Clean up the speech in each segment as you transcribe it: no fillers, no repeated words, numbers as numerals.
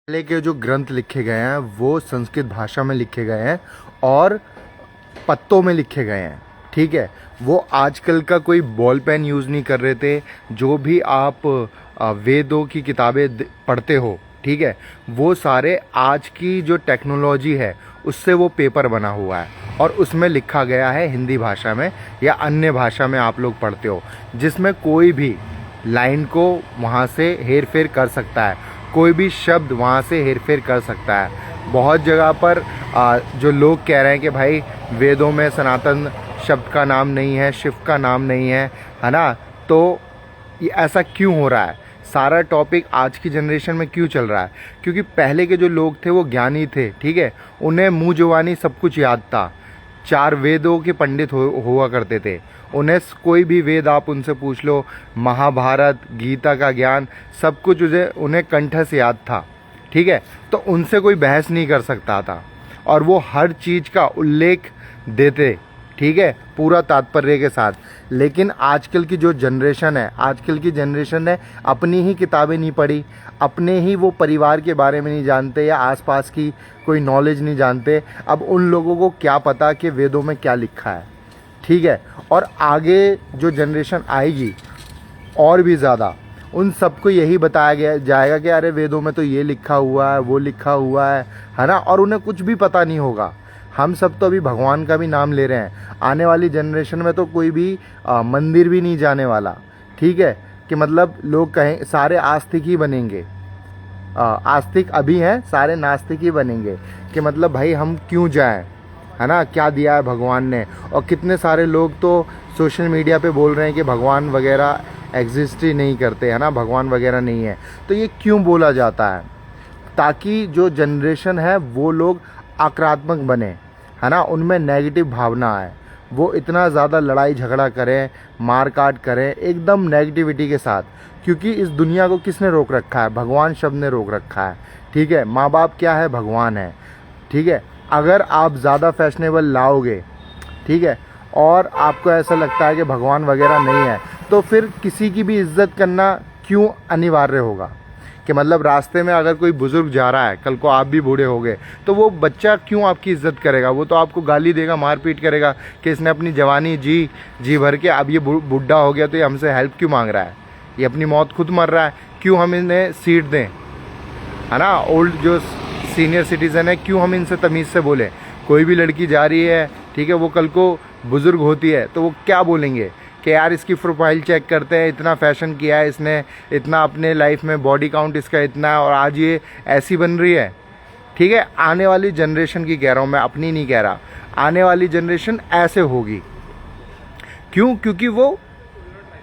पहले के जो ग्रंथ लिखे गए हैं वो संस्कृत भाषा में लिखे गए हैं और पत्तों में लिखे गए हैं। ठीक है, वो आजकल का कोई बॉल पेन यूज़ नहीं कर रहे थे। जो भी आप वेदों की किताबें पढ़ते हो, ठीक है, वो सारे आज की जो टेक्नोलॉजी है उससे वो पेपर बना हुआ है और उसमें लिखा गया है हिंदी भाषा में या अन्य भाषा में आप लोग पढ़ते हो, जिसमें कोई भी लाइन को वहाँ से हेर फेर कर सकता है, कोई भी शब्द वहाँ से हेरफेर कर सकता है। बहुत जगह पर जो लोग कह रहे हैं कि भाई वेदों में सनातन शब्द का नाम नहीं है, शिव का नाम नहीं है ना, तो ये ऐसा क्यों हो रहा है? सारा टॉपिक आज की जनरेशन में क्यों चल रहा है? क्योंकि पहले के जो लोग थे वो ज्ञानी थे, ठीक है, उन्हें मुँह जुबानी सब कुछ याद था। 4 वेदों के पंडित हुआ करते थे। उन्हें कोई भी वेद आप उनसे पूछ लो, महाभारत गीता का ज्ञान सब कुछ उन्हें कंठ से याद था। ठीक है, तो उनसे कोई बहस नहीं कर सकता था और वो हर चीज़ का उल्लेख देते, ठीक है, पूरा तात्पर्य के साथ। लेकिन आजकल की जो जनरेशन है, आजकल की जनरेशन ने अपनी ही किताबें नहीं पढ़ी, अपने ही वो परिवार के बारे में नहीं जानते या आसपास की कोई नॉलेज नहीं जानते। अब उन लोगों को क्या पता कि वेदों में क्या लिखा है, ठीक है। और आगे जो जनरेशन आएगी और भी ज़्यादा, उन सबको यही बताया गया जाएगा कि अरे वेदों में तो ये लिखा हुआ है, वो लिखा हुआ है ना, और उन्हें कुछ भी पता नहीं होगा। हम सब तो अभी भगवान का भी नाम ले रहे हैं, आने वाली जनरेशन में तो कोई भी मंदिर भी नहीं जाने वाला, ठीक है, कि मतलब लोग कहें सारे आस्तिक ही बनेंगे। आस्तिक अभी हैं, सारे नास्तिक ही बनेंगे कि मतलब भाई हम क्यों जाएं, है ना, क्या दिया है भगवान ने। और कितने सारे लोग तो सोशल मीडिया पे बोल रहे हैं कि भगवान वगैरह एग्जिस्ट ही नहीं करते, है ना, भगवान वगैरह नहीं है। तो ये क्यों बोला जाता है? ताकि जो जनरेशन है वो लोग आक्रामक बने, है ना, उनमें नेगेटिव भावना आए, वो इतना ज़्यादा लड़ाई झगड़ा करें, मार काट करें एकदम नेगेटिविटी के साथ। क्योंकि इस दुनिया को किसने रोक रखा है? भगवान शब्द ने रोक रखा है, ठीक है। माँ बाप क्या है? भगवान है, ठीक है। अगर आप ज़्यादा फैशनेबल लाओगे, ठीक है, और आपको ऐसा लगता है कि भगवान वगैरह नहीं है, तो फिर किसी की भी इज्जत करना क्यों अनिवार्य होगा? कि मतलब रास्ते में अगर कोई बुज़ुर्ग जा रहा है, कल को आप भी बूढ़े हो गए, तो वो बच्चा क्यों आपकी इज्जत करेगा? वो तो आपको गाली देगा, मारपीट करेगा कि इसने अपनी जवानी जी भर के, अब ये बुढ़ा हो गया तो ये हमसे हेल्प क्यों मांग रहा है, ये अपनी मौत खुद मर रहा है, क्यों हम इन्हें सीट दें, है ना। ओल्ड जो सीनियर सिटीज़न है, क्यों हम इनसे तमीज़ से बोलें? कोई भी लड़की जा रही है, ठीक है, वो कल को बुज़ुर्ग होती है तो वो क्या बोलेंगे कि यार इसकी प्रोफाइल चेक करते हैं, इतना फैशन किया है इसने, इतना अपने लाइफ में बॉडी काउंट इसका इतना है और आज ये ऐसी बन रही है, ठीक है। आने वाली जनरेशन की कह रहा हूँ मैं, अपनी नहीं कह रहा, आने वाली जनरेशन ऐसे होगी। क्यों? क्योंकि वो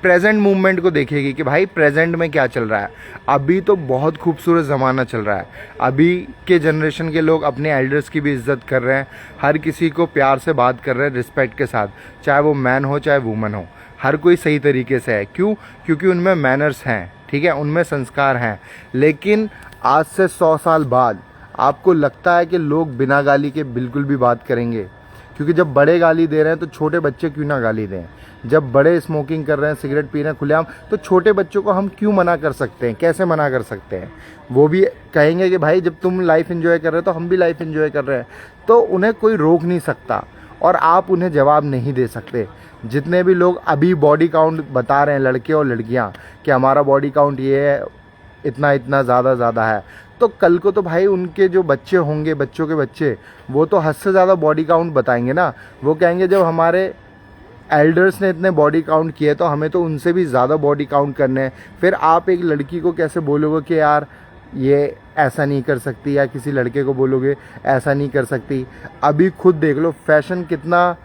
प्रेजेंट मूवमेंट को देखेगी कि भाई प्रेजेंट में क्या चल रहा है। अभी तो बहुत खूबसूरत ज़माना चल रहा है, अभी के जनरेशन के लोग अपने एल्डर्स की भी इज्जत कर रहे हैं, हर किसी को प्यार से बात कर रहे हैं, रिस्पेक्ट के साथ, चाहे वो मैन हो चाहे वुमन हो, हर कोई सही तरीके से है। क्यों? क्योंकि उनमें मैनर्स हैं, ठीक है, उनमें संस्कार हैं। लेकिन आज से 100 साल बाद आपको लगता है कि लोग बिना गाली के बिल्कुल भी बात करेंगे? क्योंकि जब बड़े गाली दे रहे हैं तो छोटे बच्चे क्यों ना गाली दें? जब बड़े स्मोकिंग कर रहे हैं, सिगरेट पी रहे हैं खुलेआम, तो छोटे बच्चों को हम क्यों मना कर सकते हैं? कैसे मना कर सकते हैं? वो भी कहेंगे कि भाई जब तुम लाइफ एंजॉय कर रहे हो तो हम भी लाइफ एंजॉय कर रहे हैं। तो उन्हें कोई रोक नहीं सकता और आप उन्हें जवाब नहीं दे सकते। जितने भी लोग अभी बॉडी काउंट बता रहे हैं, लड़के और लड़कियाँ, कि हमारा बॉडी काउंट ये है, इतना इतना ज़्यादा है, तो कल को तो भाई उनके जो बच्चे होंगे, बच्चों के बच्चे, वो तो हद से ज़्यादा बॉडी काउंट बताएंगे ना। वो कहेंगे जब हमारे एल्डर्स ने इतने बॉडी काउंट किए तो हमें तो उनसे भी ज़्यादा बॉडी काउंट करने हैं। फिर आप एक लड़की को कैसे बोलोगे कि यार ये ऐसा नहीं कर सकती, या किसी लड़के को बोलोगे ऐसा नहीं कर सकती? अभी खुद देख लो फैशन कितना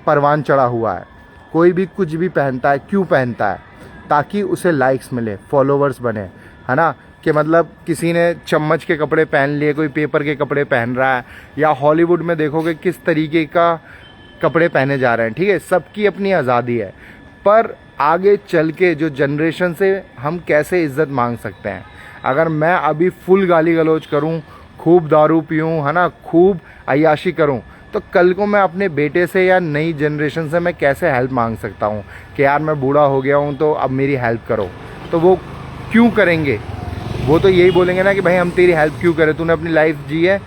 परवान चढ़ा हुआ है। कोई भी कुछ भी पहनता है, क्यों पहनता है? ताकि उसे लाइक्स मिले, फॉलोवर्स बने, है ना। कि मतलब किसी ने चम्मच के कपड़े पहन लिए, कोई पेपर के कपड़े पहन रहा है, या हॉलीवुड में देखोगे किस तरीके का कपड़े पहने जा रहे हैं, ठीक है, सबकी अपनी आज़ादी है। पर आगे चल के जो जनरेशन से हम कैसे इज्जत मांग सकते हैं? अगर मैं अभी फुल गाली गलौज करूं, खूब दारू पीऊं, है ना, खूब अय्याशी करूं, तो कल को मैं अपने बेटे से या नई जनरेशन से मैं कैसे हेल्प मांग सकता हूं कि यार मैं बूढ़ा हो गया हूं तो अब मेरी हेल्प करो? तो वो क्यों करेंगे? वो तो यही बोलेंगे ना कि भाई हम तेरी हेल्प क्यों करें, तूने अपनी लाइफ जी है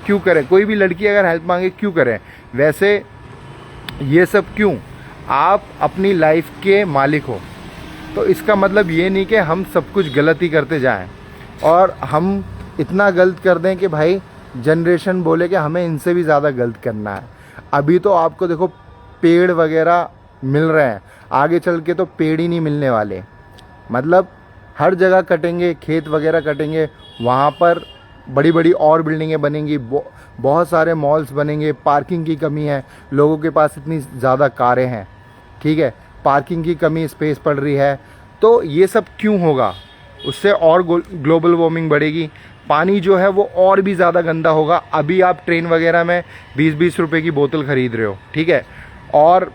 क्यों करें। कोई भी लड़की अगर हेल्प मांगे क्यों करें, वैसे ये सब क्यों, आप अपनी लाइफ के मालिक हो। तो इसका मतलब ये नहीं कि हम सब कुछ गलत ही करते जाएं और हम इतना गलत कर दें कि भाई जनरेशन बोले कि हमें इनसे भी ज़्यादा गलत करना है। अभी तो आपको देखो पेड़ वगैरह मिल रहे हैं, आगे चल के तो पेड़ ही नहीं मिलने वाले। मतलब हर जगह कटेंगे, खेत वगैरह कटेंगे, वहाँ पर बड़ी बड़ी और बिल्डिंगें बनेंगी, बहुत सारे मॉल्स बनेंगे, पार्किंग की कमी है, लोगों के पास इतनी ज़्यादा कारें हैं, ठीक है, पार्किंग की कमी, स्पेस पड़ रही है। तो ये सब क्यों होगा, उससे और ग्लोबल वार्मिंग बढ़ेगी, पानी जो है वो और भी ज़्यादा गंदा होगा। अभी आप ट्रेन वगैरह में 20-20 रुपए की बोतल ख़रीद रहे हो, ठीक है, और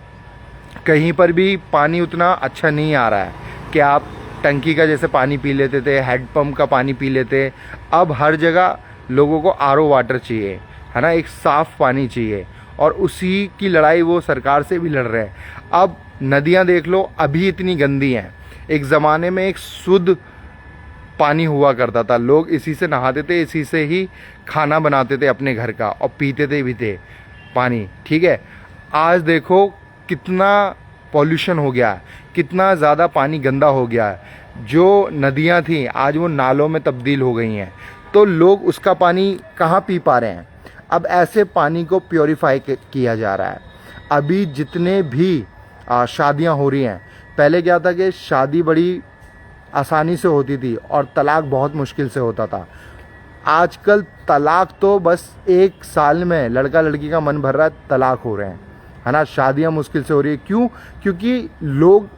कहीं पर भी पानी उतना अच्छा नहीं आ रहा है कि आप टंकी का जैसे पानी पी लेते थे, हैंडपम्प का पानी पी लेते। अब हर जगह लोगों को आरओ वाटर चाहिए, है ना, एक साफ़ पानी चाहिए, और उसी की लड़ाई वो सरकार से भी लड़ रहे हैं। अब नदियाँ देख लो, अभी इतनी गंदी हैं। एक ज़माने में एक शुद्ध पानी हुआ करता था, लोग इसी से नहाते थे, इसी से ही खाना बनाते थे अपने घर का, और पीते थे भी थे पानी, ठीक है। आज देखो कितना पॉल्यूशन हो गया है, कितना ज़्यादा पानी गंदा हो गया है। जो नदियाँ थी आज वो नालों में तब्दील हो गई हैं, तो लोग उसका पानी कहाँ पी पा रहे हैं। अब ऐसे पानी को प्योरीफाई किया जा रहा है। अभी जितने भी शादियाँ हो रही हैं, पहले क्या था कि शादी बड़ी आसानी से होती थी और तलाक बहुत मुश्किल से होता था। आजकल तलाक तो बस 1 साल में लड़का लड़की का मन भर रहा है, तलाक हो रहे हैं, है ना। शादियां मुश्किल से हो रही है, क्यों? क्योंकि लोग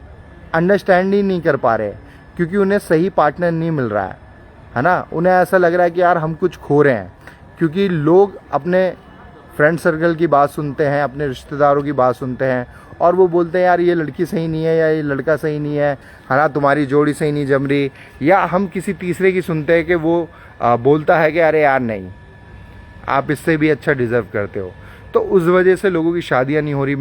अंडरस्टैंड ही नहीं कर पा रहे, क्योंकि उन्हें सही पार्टनर नहीं मिल रहा है ना। उन्हें ऐसा लग रहा है कि यार हम कुछ खो रहे हैं, क्योंकि लोग अपने फ्रेंड सर्कल की बात सुनते हैं, अपने रिश्तेदारों की बात सुनते हैं, और वो बोलते हैं यार ये लड़की सही नहीं है, या ये लड़का सही नहीं है ना, तुम्हारी जोड़ी सही नहीं जम रही। या हम किसी तीसरे की सुनते हैं कि वो बोलता है कि अरे यार नहीं, आप इससे भी अच्छा डिज़र्व करते हो। तो उस वजह से लोगों की शादियां नहीं हो रही,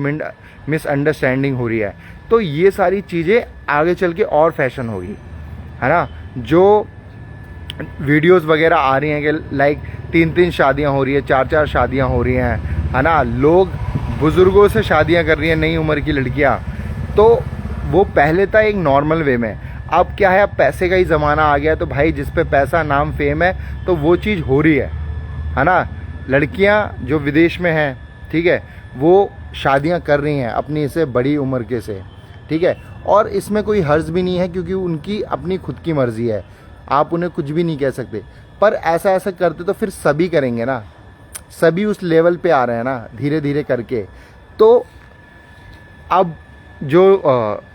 मिसअंडरस्टैंडिंग हो रही है। तो ये सारी चीज़ें आगे चल के और फैशन होगी, है ना। जो वीडियोस वगैरह आ रही हैं कि लाइक 3-3 शादियां हो रही है, 4-4 शादियां हो रही हैं, है ना, लोग बुज़ुर्गों से शादियां कर रही हैं, नई उम्र की लड़कियां। तो वो पहले था एक नॉर्मल वे में, अब क्या है, अब पैसे का ही ज़माना आ गया। तो भाई जिस पे पैसा, नाम, फेम है, तो वो चीज़ हो रही है ना। लड़कियां जो विदेश में हैं, ठीक है, वो शादियां कर रही हैं अपनी से बड़ी उम्र के से, ठीक है, और इसमें कोई हर्ज भी नहीं है, क्योंकि उनकी अपनी खुद की मर्जी है, आप उन्हें कुछ भी नहीं कह सकते। पर ऐसा करते तो फिर सभी करेंगे ना, सभी उस लेवल पे आ रहे हैं ना धीरे धीरे करके। तो अब जो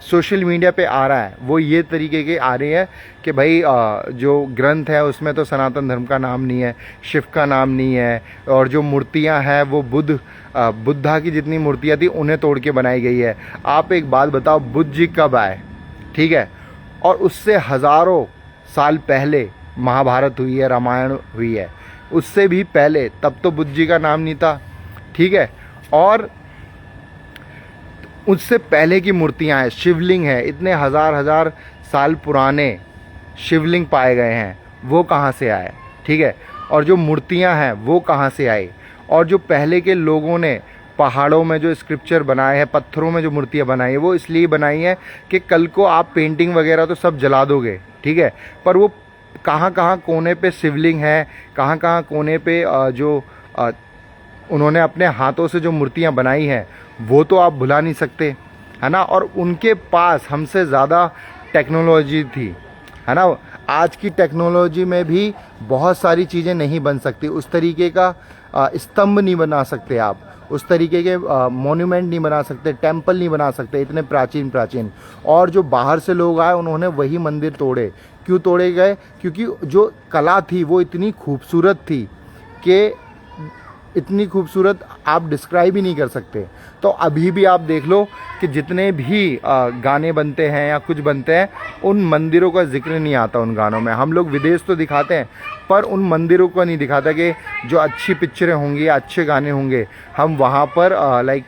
सोशल मीडिया पे आ रहा है वो ये तरीके के आ रही है कि भाई जो ग्रंथ है उसमें तो सनातन धर्म का नाम नहीं है, शिव का नाम नहीं है, और जो मूर्तियां हैं वो बुद्धा की जितनी मूर्तियां थी उन्हें तोड़ के बनाई गई है। आप एक बात बताओ, बुद्ध जी कब आए, ठीक है, और उससे हज़ारों साल पहले महाभारत हुई है, रामायण हुई है, उससे भी पहले, तब तो बुद्ध जी का नाम नहीं था, ठीक है। और उससे पहले की मूर्तियां हैं, शिवलिंग है, इतने हज़ार साल पुराने शिवलिंग पाए गए हैं, वो कहाँ से आए, ठीक है। और जो मूर्तियां हैं वो कहाँ से आई, और जो पहले के लोगों ने पहाड़ों में जो स्क्रिप्चर बनाए हैं, पत्थरों में जो मूर्तियां बनाई हैं, वो इसलिए बनाई हैं कि कल को आप पेंटिंग वगैरह तो सब जला दोगे, ठीक है, पर वो कहाँ कहाँ कोने पे शिवलिंग है, कहाँ कहाँ कोने पे जो उन्होंने अपने हाथों से जो मूर्तियां बनाई हैं वो तो आप भुला नहीं सकते, है ना। और उनके पास हमसे ज़्यादा टेक्नोलॉजी थी, है ना। आज की टेक्नोलॉजी में भी बहुत सारी चीज़ें नहीं बन सकती, उस तरीके का स्तंभ नहीं बना सकते आप, उस तरीके के मॉन्यूमेंट नहीं बना सकते, टेम्पल नहीं बना सकते इतने प्राचीन। और जो बाहर से लोग आए उन्होंने वही मंदिर तोड़े। क्यों तोड़े गए? क्योंकि जो कला थी वो इतनी खूबसूरत थी कि इतनी खूबसूरत आप डिस्क्राइब ही नहीं कर सकते। तो अभी भी आप देख लो कि जितने भी गाने बनते हैं या कुछ बनते हैं, उन मंदिरों का जिक्र नहीं आता उन गानों में। हम लोग विदेश तो दिखाते हैं पर उन मंदिरों को नहीं दिखाता कि जो अच्छी पिक्चरें होंगी या अच्छे गाने होंगे हम वहाँ पर लाइक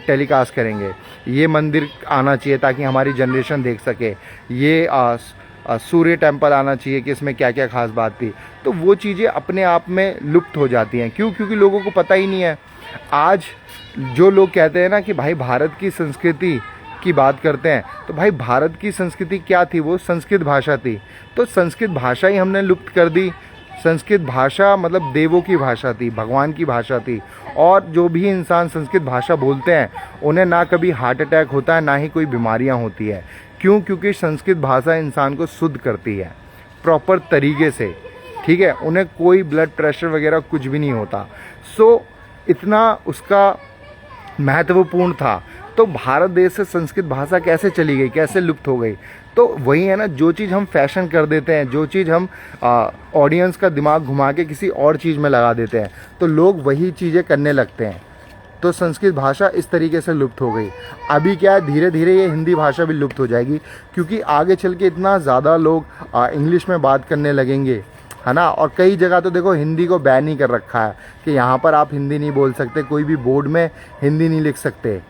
टेलीकास्ट करेंगे। ये मंदिर आना चाहिए ताकि हमारी जनरेशन देख सके, ये सूर्य टेम्पल आना चाहिए कि इसमें क्या क्या खास बात थी। तो वो चीज़ें अपने आप में लुप्त हो जाती हैं। क्यों? क्योंकि लोगों को पता ही नहीं है। आज जो लोग कहते हैं ना कि भाई भारत की संस्कृति की बात करते हैं, तो भाई भारत की संस्कृति क्या थी? वो संस्कृत भाषा थी। तो संस्कृत भाषा ही हमने लुप्त कर दी। संस्कृत भाषा मतलब देवों की भाषा थी, भगवान की भाषा थी। और जो भी इंसान संस्कृत भाषा बोलते हैं उन्हें ना कभी हार्ट अटैक होता है, ना ही कोई बीमारियां होती है। क्यों? क्योंकि संस्कृत भाषा इंसान को शुद्ध करती है प्रॉपर तरीके से, ठीक है। उन्हें कोई ब्लड प्रेशर वगैरह कुछ भी नहीं होता। सो इतना उसका महत्वपूर्ण था। तो भारत देश से संस्कृत भाषा कैसे चली गई, कैसे लुप्त हो गई? तो वही है ना, जो चीज़ हम फैशन कर देते हैं, जो चीज़ हम ऑडियंस का दिमाग घुमा के किसी और चीज़ में लगा देते हैं, तो लोग वही चीज़ें करने लगते हैं। तो संस्कृत भाषा इस तरीके से लुप्त हो गई। अभी क्या है, धीरे धीरे ये हिंदी भाषा भी लुप्त हो जाएगी, क्योंकि आगे चल के इतना ज़्यादा लोग इंग्लिश में बात करने लगेंगे, है ना। और कई जगह तो देखो हिंदी को बैन ही कर रखा है कि यहाँ पर आप हिंदी नहीं बोल सकते, कोई भी बोर्ड में हिंदी नहीं लिख सकते।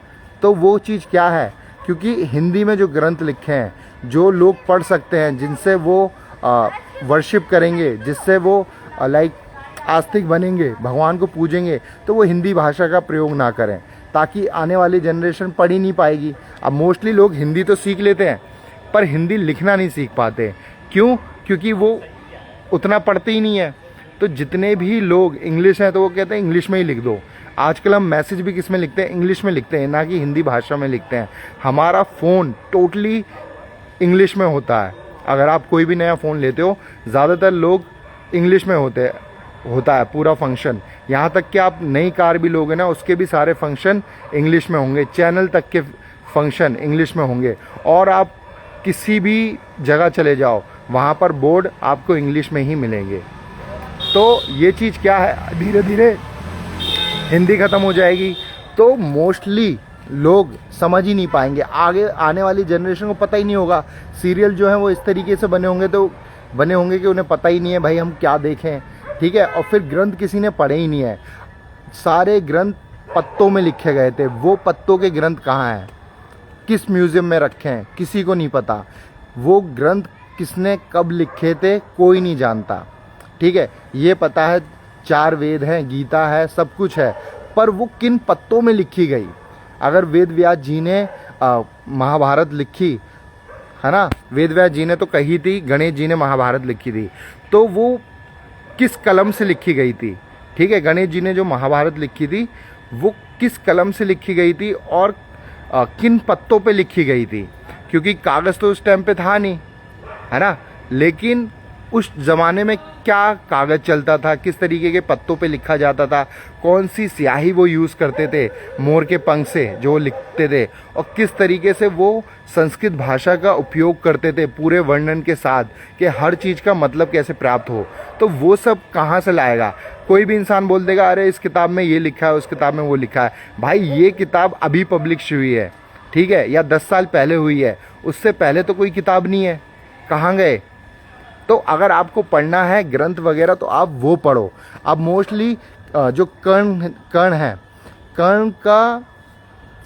तो वो चीज़ क्या है? क्योंकि हिंदी में जो ग्रंथ लिखे हैं, जो लोग पढ़ सकते हैं, जिनसे वो वर्शिप करेंगे, जिससे वो लाइक आस्तिक बनेंगे, भगवान को पूजेंगे, तो वो हिंदी भाषा का प्रयोग ना करें, ताकि आने वाली जनरेशन पढ़ ही नहीं पाएगी। अब मोस्टली लोग हिंदी तो सीख लेते हैं पर हिंदी लिखना नहीं सीख पाते। क्यों? क्योंकि वो उतना पढ़ते ही नहीं है। तो जितने भी लोग इंग्लिश हैं तो वो कहते हैं इंग्लिश में ही लिख दो। आजकल हम मैसेज भी किस में लिखते हैं? इंग्लिश में लिखते हैं, ना कि हिंदी भाषा में लिखते हैं। हमारा फ़ोन टोटली इंग्लिश में होता है। अगर आप कोई भी नया फ़ोन लेते हो, ज़्यादातर लोग इंग्लिश में होता है पूरा फंक्शन। यहाँ तक कि आप नई कार भी लोगे ना, उसके भी सारे फंक्शन इंग्लिश में होंगे, चैनल तक के फंक्शन इंग्लिश में होंगे। और आप किसी भी जगह चले जाओ, वहाँ पर बोर्ड आपको इंग्लिश में ही मिलेंगे। तो ये चीज़ क्या है, धीरे धीरे हिंदी ख़त्म हो जाएगी, तो मोस्टली लोग समझ ही नहीं पाएंगे। आगे आने वाली जनरेशन को पता ही नहीं होगा। सीरियल जो है वो इस तरीके से बने होंगे कि उन्हें पता ही नहीं है भाई हम क्या देखें, ठीक है। और फिर ग्रंथ किसी ने पढ़े ही नहीं है। सारे ग्रंथ पत्तों में लिखे गए थे। वो पत्तों के ग्रंथ कहाँ हैं, किस म्यूज़ियम में रखे हैं, किसी को नहीं पता। वो ग्रंथ किसने कब लिखे थे कोई नहीं जानता, ठीक है। ये पता है 4 वेद हैं, गीता है, सब कुछ है, पर वो किन पत्तों में लिखी गई। अगर वेद व्यास जी ने महाभारत लिखी है ना, वेद व्यास जी ने तो कही थी, गणेश जी ने महाभारत लिखी थी, तो वो किस कलम से लिखी गई थी, ठीक है। गणेश जी ने जो महाभारत लिखी थी वो किस कलम से लिखी गई थी और किन पत्तों पे लिखी गई थी, क्योंकि कागज़ तो उस टाइम पे था नहीं, है ना। लेकिन उस ज़माने में क्या कागज़ चलता था, किस तरीके के पत्तों पे लिखा जाता था, कौन सी स्याही वो यूज़ करते थे मोर के पंख से जो लिखते थे, और किस तरीके से वो संस्कृत भाषा का उपयोग करते थे पूरे वर्णन के साथ कि हर चीज़ का मतलब कैसे प्राप्त हो। तो वो सब कहाँ से लाएगा? कोई भी इंसान बोल देगा अरे इस किताब में ये लिखा है, उस किताब में वो लिखा है। भाई ये किताब अभी पब्लिश हुई है, ठीक है, या 10 साल पहले हुई है, उससे पहले तो कोई किताब नहीं है, कहाँ गए? तो अगर आपको पढ़ना है ग्रंथ वगैरह तो आप वो पढ़ो। अब मोस्टली जो कर्ण है, कर्ण का,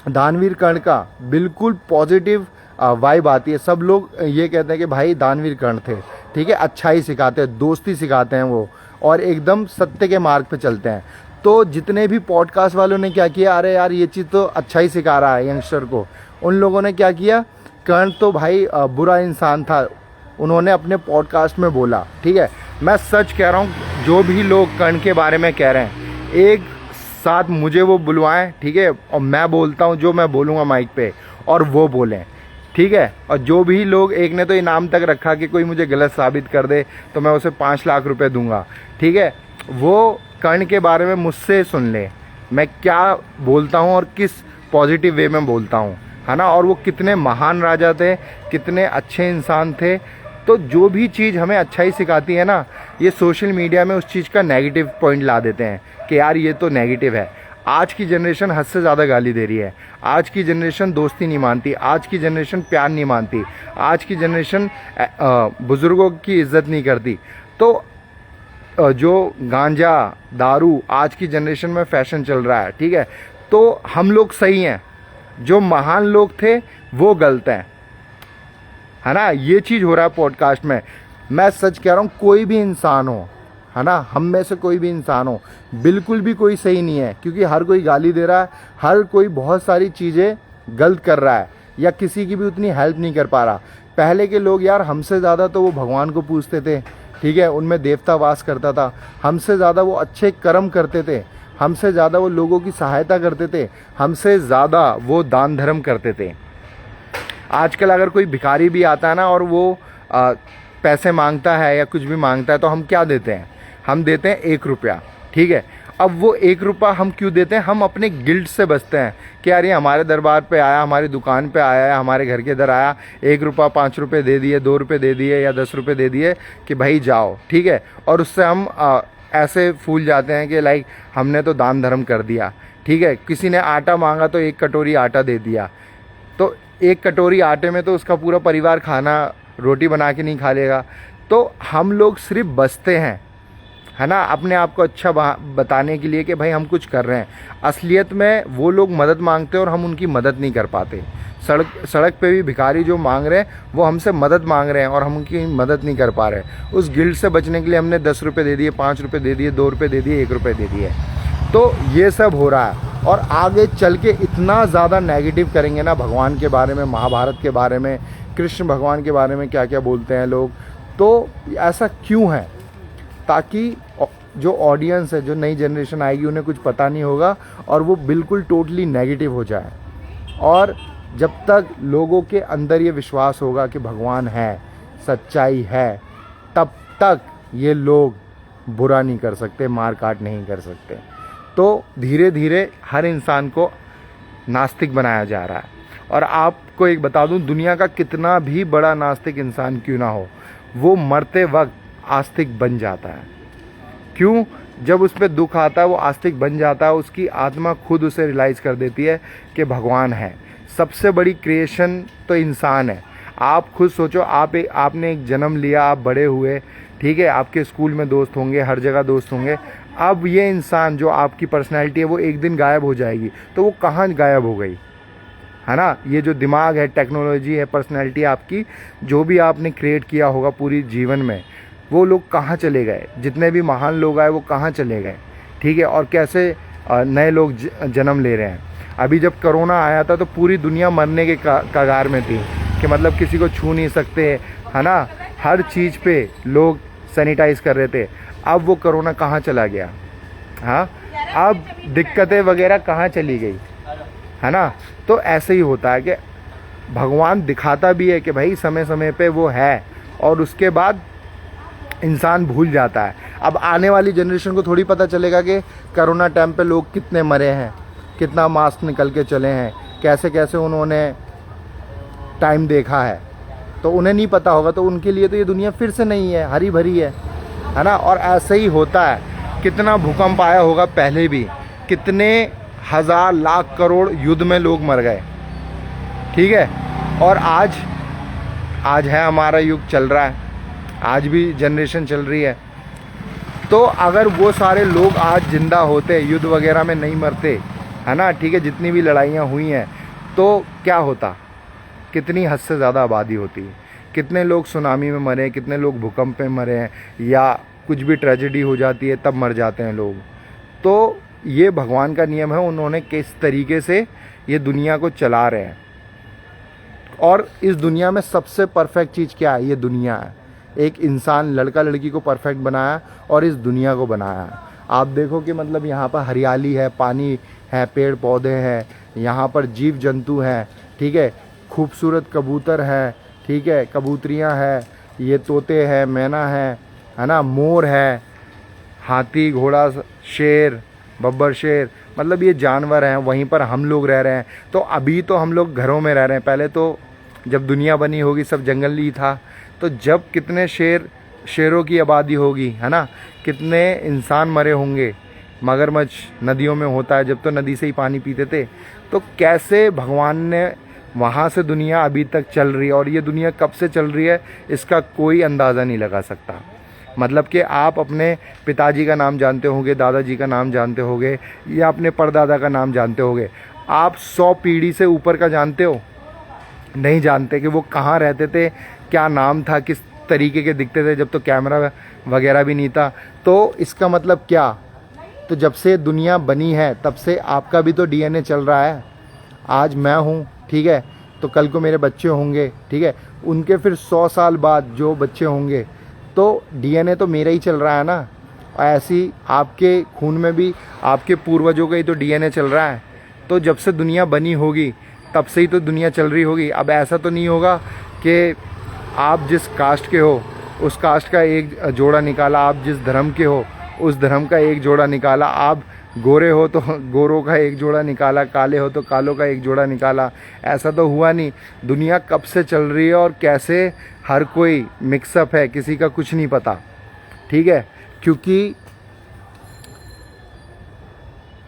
दानवीर कर्ण का बिल्कुल पॉजिटिव वाइब आती है। सब लोग ये कहते हैं कि भाई दानवीर कर्ण थे, ठीक है, अच्छाई सिखाते हैं, दोस्ती सिखाते हैं वो, और एकदम सत्य के मार्ग पे चलते हैं। तो जितने भी पॉडकास्ट वालों ने क्या किया, अरे यार ये चीज़ तो अच्छा ही सिखा रहा है यंगस्टर को, उन लोगों ने क्या किया, कर्ण तो भाई बुरा इंसान था, उन्होंने अपने पॉडकास्ट में बोला, ठीक है। मैं सच कह रहा हूँ, जो भी लोग कर्ण के बारे में कह रहे हैं एक साथ मुझे वो बुलवाएं, ठीक है, और मैं बोलता हूँ जो मैं बोलूँगा माइक पे, और वो बोलें, ठीक है। और जो भी लोग, एक ने तो इनाम तक रखा कि कोई मुझे गलत साबित कर दे तो मैं उसे 5 लाख रुपए दूंगा, ठीक है। वो कर्ण के बारे में मुझसे सुन ले, मैं क्या बोलता हूँ और किस पॉजिटिव वे में बोलता हूँ, है ना। और वो कितने महान राजा थे, कितने अच्छे इंसान थे। तो जो भी चीज़ हमें अच्छा ही सिखाती है ना, ये सोशल मीडिया में उस चीज़ का नेगेटिव पॉइंट ला देते हैं कि यार ये तो नेगेटिव है। आज की जनरेशन हद से ज़्यादा गाली दे रही है, आज की जनरेशन दोस्ती नहीं मानती, आज की जनरेशन प्यार नहीं मानती, आज की जनरेशन बुज़ुर्गों की इज्जत नहीं करती। तो जो गांजा दारू आज की जनरेशन में फैशन चल रहा है, ठीक है, तो हम लोग सही हैं, जो महान लोग थे वो गलत हैं, है ना। ये चीज़ हो रहा है पॉडकास्ट में। मैं सच कह रहा हूँ, कोई भी इंसान हो, है ना, हम में से कोई भी इंसान हो, बिल्कुल भी कोई सही नहीं है, क्योंकि हर कोई गाली दे रहा है, हर कोई बहुत सारी चीज़ें गलत कर रहा है, या किसी की भी उतनी हेल्प नहीं कर पा रहा। पहले के लोग यार हमसे ज़्यादा तो वो भगवान को पूजते थे, ठीक है, उनमें देवता वास करता था, हमसे ज़्यादा वो अच्छे कर्म करते थे, हमसे ज़्यादा वो लोगों की सहायता करते थे, हमसे ज़्यादा वो दान धर्म करते थे। आजकल अगर कोई भिखारी भी आता है ना और वो पैसे मांगता है या कुछ भी मांगता है, तो हम क्या देते हैं? हम देते हैं 1 रुपया, ठीक है। अब वो 1 रुपया हम क्यों देते हैं? हम अपने गिल्ट से बचते हैं कि यार ये हमारे दरबार पे आया, हमारी दुकान पे आया है, हमारे घर के इधर आया, 1 रुपया 5 रुपये दे दिए, 2 रुपये दे दिए या 10 रुपये दे दिए कि भाई जाओ, ठीक है। और उससे हम ऐसे फूल जाते हैं कि लाइक हमने तो दान धर्म कर दिया, ठीक है। किसी ने आटा मांगा तो 1 कटोरी आटा दे दिया, तो 1 कटोरी आटे में तो उसका पूरा परिवार खाना रोटी बना के नहीं खा लेगा। तो हम लोग सिर्फ बचते हैं, है ना, अपने आप को अच्छा बताने के लिए कि भाई हम कुछ कर रहे हैं। असलियत में वो लोग मदद मांगते हैं और हम उनकी मदद नहीं कर पाते। सड़क पे भी भिखारी जो मांग रहे हैं वो हमसे मदद मांग रहे हैं और हम उनकी मदद नहीं कर पा रहे। उस गिल्ट से बचने के लिए हमने 10 रुपये दे दिए, 5 रुपये दे दिए, 2 रुपये दे दिए, 1 रुपये दे दिए। तो ये सब हो रहा है, और आगे चल के इतना ज़्यादा नेगेटिव करेंगे ना भगवान के बारे में, महाभारत के बारे में, कृष्ण भगवान के बारे में क्या क्या बोलते हैं लोग। तो ऐसा क्यों है? ताकि जो ऑडियंस है, जो नई जनरेशन आएगी, उन्हें कुछ पता नहीं होगा और वो बिल्कुल टोटली नेगेटिव हो जाए। और जब तक लोगों के अंदर ये विश्वास होगा कि भगवान है, सच्चाई है, तब तक ये लोग बुरा नहीं कर सकते, मार काट नहीं कर सकते। तो धीरे धीरे हर इंसान को नास्तिक बनाया जा रहा है। और आपको एक बता दूं, दुनिया का कितना भी बड़ा नास्तिक इंसान क्यों ना हो, वो मरते वक्त आस्तिक बन जाता है। क्यों? जब उस पर दुख आता है वो आस्तिक बन जाता है, उसकी आत्मा खुद उसे रियलाइज़ कर देती है कि भगवान है। सबसे बड़ी क्रिएशन तो इंसान है। आप खुद सोचो, आपने एक जन्म लिया, आप बड़े हुए, ठीक है, आपके स्कूल में दोस्त होंगे, हर जगह दोस्त होंगे। अब ये इंसान जो आपकी पर्सनैलिटी है वो एक दिन गायब हो जाएगी, तो वो कहाँ गायब हो गई, है ना। ये जो दिमाग है, टेक्नोलॉजी है, पर्सनैलिटी आपकी, जो भी आपने क्रिएट किया होगा पूरी जीवन में, वो लोग कहाँ चले गए? जितने भी महान लोग आए वो कहाँ चले गए, ठीक है। और कैसे नए लोग जन्म ले रहे हैं। अभी जब कोरोना आया था तो पूरी दुनिया मरने के कगार में थी कि मतलब किसी को छू नहीं सकते, है ना, हर चीज़ पे लोग सैनिटाइज कर रहे थे। अब वो कोरोना कहाँ चला गया? हाँ, अब दिक्कतें वगैरह कहाँ चली गई, है ना। तो ऐसे ही होता है कि भगवान दिखाता भी है कि भाई समय समय पे वो है, और उसके बाद इंसान भूल जाता है। अब आने वाली जनरेशन को थोड़ी पता चलेगा कि कोरोना टाइम पे लोग कितने मरे हैं, कितना मास्क निकल के चले हैं, कैसे कैसे उन्होंने टाइम देखा है, तो उन्हें नहीं पता होगा। तो उनके लिए तो ये दुनिया फिर से नहीं है, हरी भरी है ना। और ऐसे ही होता है। कितना भूकंप आया होगा पहले भी, कितने हज़ार लाख करोड़ युद्ध में लोग मर गए, ठीक है। और आज है हमारा युग चल रहा है, आज भी जनरेशन चल रही है। तो अगर वो सारे लोग आज जिंदा होते, युद्ध वगैरह में नहीं मरते, है ना, ठीक है, जितनी भी लड़ाइयाँ हुई हैं, तो क्या होता? कितनी हद से ज़्यादा आबादी होती है। कितने लोग सुनामी में मरे, कितने लोग भूकंप में मरे हैं, या कुछ भी ट्रेजेडी हो जाती है तब मर जाते हैं लोग। तो ये भगवान का नियम है, उन्होंने किस तरीके से ये दुनिया को चला रहे हैं। और इस दुनिया में सबसे परफेक्ट चीज़ क्या है? ये दुनिया है। एक इंसान, लड़का लड़की को परफेक्ट बनाया और इस दुनिया को बनाया। आप देखो कि मतलब यहाँ पर हरियाली है, पानी है, पेड़ पौधे हैं, यहाँ पर जीव जंतु हैं, ठीक है, खूबसूरत कबूतर है, ठीक है, कबूतरियाँ हैं, ये तोते हैं, मैना है ना, मोर है, हाथी, घोड़ा, शेर, बब्बर शेर, मतलब ये जानवर हैं। वहीं पर हम लोग रह रहे हैं। तो अभी तो हम लोग घरों में रह रहे हैं, पहले तो जब दुनिया बनी होगी सब जंगल ही था। तो जब कितने शेरों की आबादी होगी, है ना, कितने इंसान मरे होंगे। मगरमच्छ नदियों में होता है, जब तो नदी से ही पानी पीते थे। तो कैसे भगवान ने वहाँ से दुनिया अभी तक चल रही है, और ये दुनिया कब से चल रही है इसका कोई अंदाज़ा नहीं लगा सकता। मतलब कि आप अपने पिताजी का नाम जानते होंगे, दादाजी का नाम जानते होंगे, या अपने परदादा का नाम जानते होंगे। आप 100 पीढ़ी से ऊपर का जानते हो? नहीं जानते कि वो कहाँ रहते थे, क्या नाम था, किस तरीके के दिखते थे, जब तो कैमरा वगैरह भी नहीं था। तो इसका मतलब क्या, तो जब से दुनिया बनी है तब से आपका भी तो डीएनए चल रहा है। आज मैं हूँ, ठीक है, तो कल को मेरे बच्चे होंगे, ठीक है, उनके फिर 100 साल बाद जो बच्चे होंगे, तो डीएनए तो मेरा ही चल रहा है ना। और ऐसी आपके खून में भी आपके पूर्वजों का ही तो डीएनए चल रहा है। तो जब से दुनिया बनी होगी तब से ही तो दुनिया चल रही होगी। अब ऐसा तो नहीं होगा कि आप जिस कास्ट के हो उस कास्ट का एक जोड़ा निकाला, आप जिस धर्म के हो उस धर्म का एक जोड़ा निकाला, आप गोरे हो तो गोरों का एक जोड़ा निकाला, काले हो तो कालों का एक जोड़ा निकाला। ऐसा तो हुआ नहीं। दुनिया कब से चल रही है और कैसे हर कोई मिक्सअप है, किसी का कुछ नहीं पता, ठीक है। क्योंकि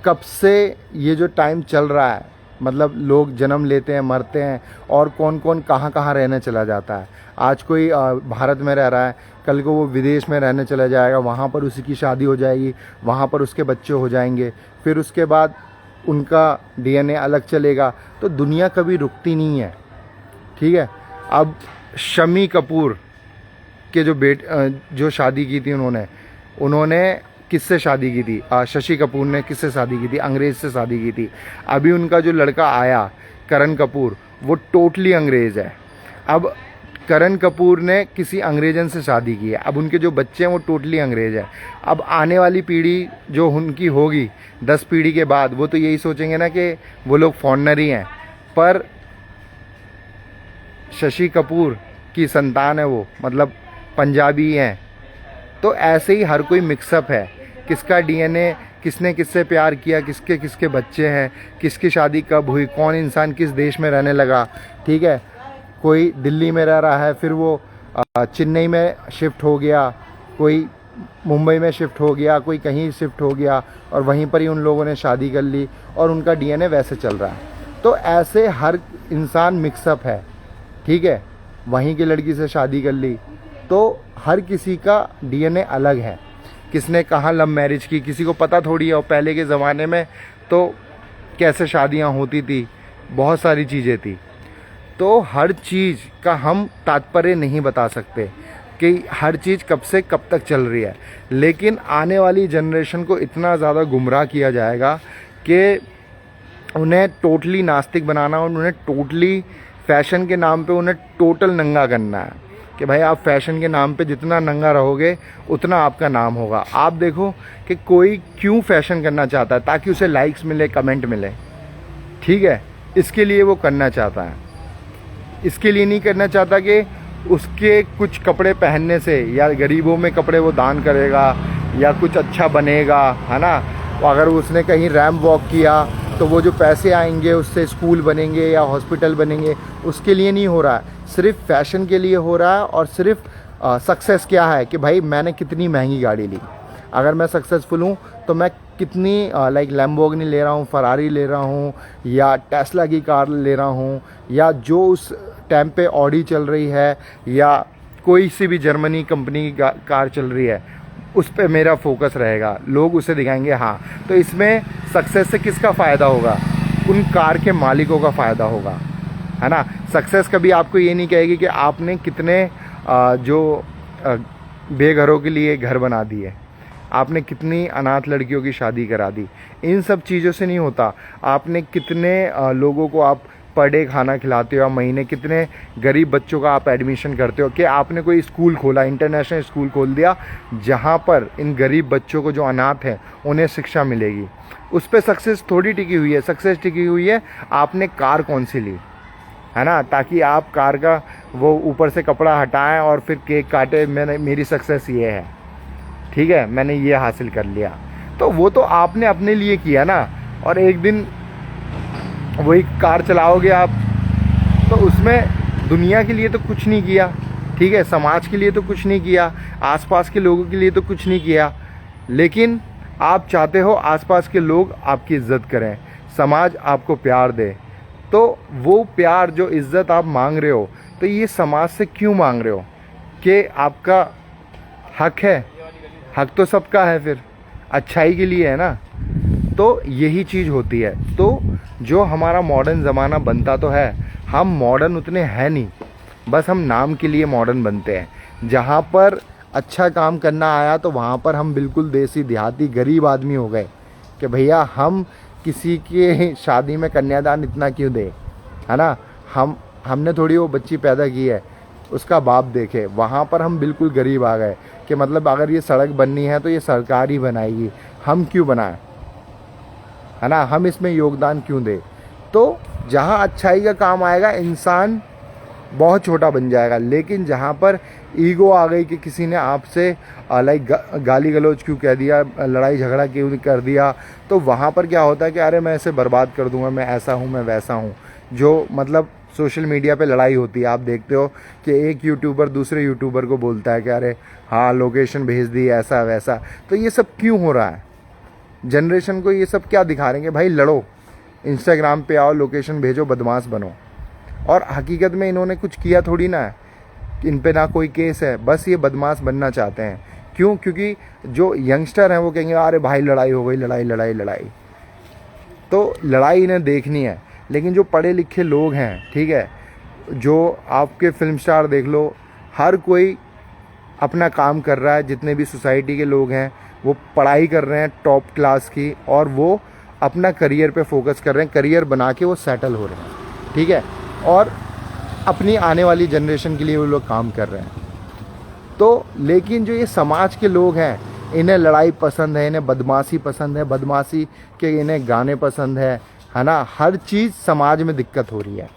कब से ये जो टाइम चल रहा है, मतलब लोग जन्म लेते हैं, मरते हैं, और कौन कौन कहाँ कहाँ रहने चला जाता है। आज कोई भारत में रह रहा है, कल को वो विदेश में रहने चला जाएगा, वहाँ पर उसी की शादी हो जाएगी, वहाँ पर उसके बच्चे हो जाएंगे, फिर उसके बाद उनका डीएनए अलग चलेगा। तो दुनिया कभी रुकती नहीं है, ठीक है। अब शम्मी कपूर के जो शादी की थी उन्होंने किससे शादी की थी? शशि कपूर ने किससे शादी की थी? अंग्रेज़ से शादी की थी। अभी उनका जो लड़का आया करण कपूर, वो टोटली अंग्रेज़ है। अब करण कपूर ने किसी अंग्रेजन से शादी की है, अब उनके जो बच्चे हैं वो टोटली अंग्रेज़ है। अब आने वाली पीढ़ी जो उनकी होगी 10 पीढ़ी के बाद, वो तो यही सोचेंगे ना कि वो लोग फॉरेनर ही हैं। पर शशि कपूर की संतान है वो, मतलब पंजाबी हैं। तो ऐसे ही हर कोई मिक्सअप है, किसका डीएनए, किसने किससे प्यार किया, किसके किसके बच्चे हैं, किसकी शादी कब हुई, कौन इंसान किस देश में रहने लगा, ठीक है। कोई दिल्ली में रह रहा है, फिर वो चेन्नई में शिफ्ट हो गया, कोई मुंबई में शिफ्ट हो गया, कोई कहीं शिफ्ट हो गया, और वहीं पर ही उन लोगों ने शादी कर ली और उनका डीएनए वैसे चल रहा है। तो ऐसे हर इंसान मिक्सअप है, ठीक है। वहीं की लड़की से शादी कर ली, तो हर किसी का डीएनए अलग है। किसने कहाँ लव मैरिज की, किसी को पता थोड़ी है। और पहले के ज़माने में तो कैसे शादियाँ होती थी, बहुत सारी चीज़ें थी। तो हर चीज़ का हम तात्पर्य नहीं बता सकते कि हर चीज़ कब से कब तक चल रही है। लेकिन आने वाली जनरेशन को इतना ज़्यादा गुमराह किया जाएगा कि उन्हें टोटली नास्तिक बनाना और उन्हें टोटली फैशन के नाम पे उन्हें टोटल नंगा करना है कि भाई आप फैशन के नाम पे जितना नंगा रहोगे उतना आपका नाम होगा। आप देखो कि कोई क्यों फैशन करना चाहता है, ताकि उसे लाइक्स मिले, कमेंट मिले, ठीक है। इसके लिए वो करना चाहता है, इसके लिए नहीं करना चाहता कि उसके कुछ कपड़े पहनने से या गरीबों में कपड़े वो दान करेगा या कुछ अच्छा बनेगा, है ना। अगर उसने कहीं रैंप वॉक किया तो वो जो पैसे आएंगे उससे स्कूल बनेंगे या हॉस्पिटल बनेंगे, उसके लिए नहीं हो रहा है, सिर्फ फैशन के लिए हो रहा है। और सिर्फ सक्सेस क्या है कि भाई मैंने कितनी महंगी गाड़ी ली, अगर मैं सक्सेसफुल हूँ तो मैं कितनी लाइक लैम्बोर्गिनी ले रहा हूँ, फरारी ले रहा हूँ, या टेस्ला की कार ले रहा हूँ, या जो उस टाइम पे ऑडी चल रही है, या कोई सी भी जर्मनी कंपनी की कार चल रही है, उस पे मेरा फोकस रहेगा, लोग उसे दिखाएंगे। हाँ, तो इसमें सक्सेस से किसका फ़ायदा होगा? उन कार के मालिकों का फ़ायदा होगा, है ना। सक्सेस कभी आपको ये नहीं कहेगी कि आपने कितने बेघरों के लिए घर बना दिए, आपने कितनी अनाथ लड़कियों की शादी करा दी। इन सब चीज़ों से नहीं होता। आपने कितने लोगों को आप पर डे खाना खिलाते हो, या महीने कितने गरीब बच्चों का आप एडमिशन करते हो, कि आपने कोई स्कूल खोला, इंटरनेशनल स्कूल खोल दिया जहाँ पर इन गरीब बच्चों को जो अनाथ हैं उन्हें शिक्षा मिलेगी। उस पर सक्सेस थोड़ी टिकी हुई है। सक्सेस टिकी हुई है आपने कार कौन सी ली, है ना, ताकि आप कार का वो ऊपर से कपड़ा हटाएं और फिर केक काटे, मेरी सक्सेस ये है, ठीक है, मैंने ये हासिल कर लिया। तो वो तो आपने अपने लिए किया ना। और एक दिन वही कार चलाओगे आप, तो उसमें दुनिया के लिए तो कुछ नहीं किया, ठीक है, समाज के लिए तो कुछ नहीं किया, आसपास के लोगों के लिए तो कुछ नहीं किया। लेकिन आप चाहते हो आसपास के लोग आपकी इज्जत करें, समाज आपको प्यार दे। तो वो प्यार, जो इज्जत आप मांग रहे हो, तो ये समाज से क्यों मांग रहे हो? कि आपका हक है, हक तो सबका है, फिर अच्छाई के लिए है ना। तो यही चीज़ होती है। तो जो हमारा मॉडर्न ज़माना बनता तो है, हम मॉडर्न उतने हैं नहीं, बस हम नाम के लिए मॉडर्न बनते हैं। जहाँ पर अच्छा काम करना आया तो वहाँ पर हम बिल्कुल देसी देहाती गरीब आदमी हो गए कि भैया हम किसी के शादी में कन्यादान इतना क्यों दे, है ना। हमने थोड़ी वो बच्ची पैदा की है, उसका बाप देखे। वहाँ पर हम बिल्कुल गरीब आ गए कि मतलब अगर ये सड़क बननी है तो ये सरकार ही बनाएगी, हम क्यों बनाएं, है ना, हम इसमें योगदान क्यों दें। तो जहाँ अच्छाई का काम आएगा इंसान बहुत छोटा बन जाएगा। लेकिन जहाँ पर ईगो आ गई कि किसी ने आपसे लाइक गाली गलौज क्यों कह दिया, लड़ाई झगड़ा क्यों कर दिया, तो वहाँ पर क्या होता है कि अरे मैं इसे बर्बाद कर दूंगा, मैं ऐसा हूँ, मैं वैसा हूँ। जो मतलब सोशल मीडिया पे लड़ाई होती है, आप देखते हो कि एक यूट्यूबर दूसरे यूट्यूबर को बोलता है कि अरे हाँ लोकेशन भेज दी, ऐसा वैसा। तो ये सब क्यों हो रहा है? जनरेशन को ये सब क्या दिखा रहे हैं? भाई लड़ो, इंस्टाग्राम पे आओ, लोकेशन भेजो, बदमाश बनो। और हकीकत में इन्होंने कुछ किया थोड़ी ना है, इन पे ना कोई केस है, बस ये बदमाश बनना चाहते हैं। क्यों? क्योंकि जो यंगस्टर हैं वो कहेंगे अरे भाई लड़ाई हो गई, लड़ाई लड़ाई लड़ाई। तो लड़ाई इन्हें देखनी है। लेकिन जो पढ़े लिखे लोग हैं, ठीक है, जो आपके फिल्म स्टार देख लो, हर कोई अपना काम कर रहा है। जितने भी सोसाइटी के लोग हैं वो पढ़ाई कर रहे हैं टॉप क्लास की, और वो अपना करियर पे फोकस कर रहे हैं, करियर बना के वो सेटल हो रहे हैं, ठीक है, और अपनी आने वाली जनरेशन के लिए वो लोग काम कर रहे हैं। तो लेकिन जो ये समाज के लोग हैं, इन्हें लड़ाई पसंद है, इन्हें बदमाशी पसंद है, बदमाशी के इन्हें गाने पसंद है ना। हर चीज़ समाज में दिक्कत हो रही है।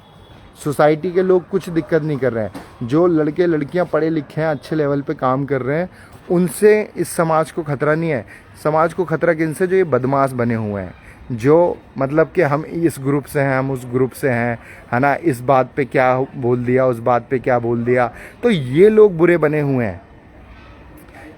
सोसाइटी के लोग कुछ दिक्कत नहीं कर रहे हैं। जो लड़के लड़कियां पढ़े लिखे हैं, अच्छे लेवल पे काम कर रहे हैं, उनसे इस समाज को खतरा नहीं है। समाज को खतरा किनसे? जो ये बदमाश बने हुए हैं, जो मतलब कि हम इस ग्रुप से हैं, हम उस ग्रुप से हैं, है ना, इस बात पे क्या बोल दिया, उस बात पे क्या बोल दिया। तो ये लोग बुरे बने हुए हैं।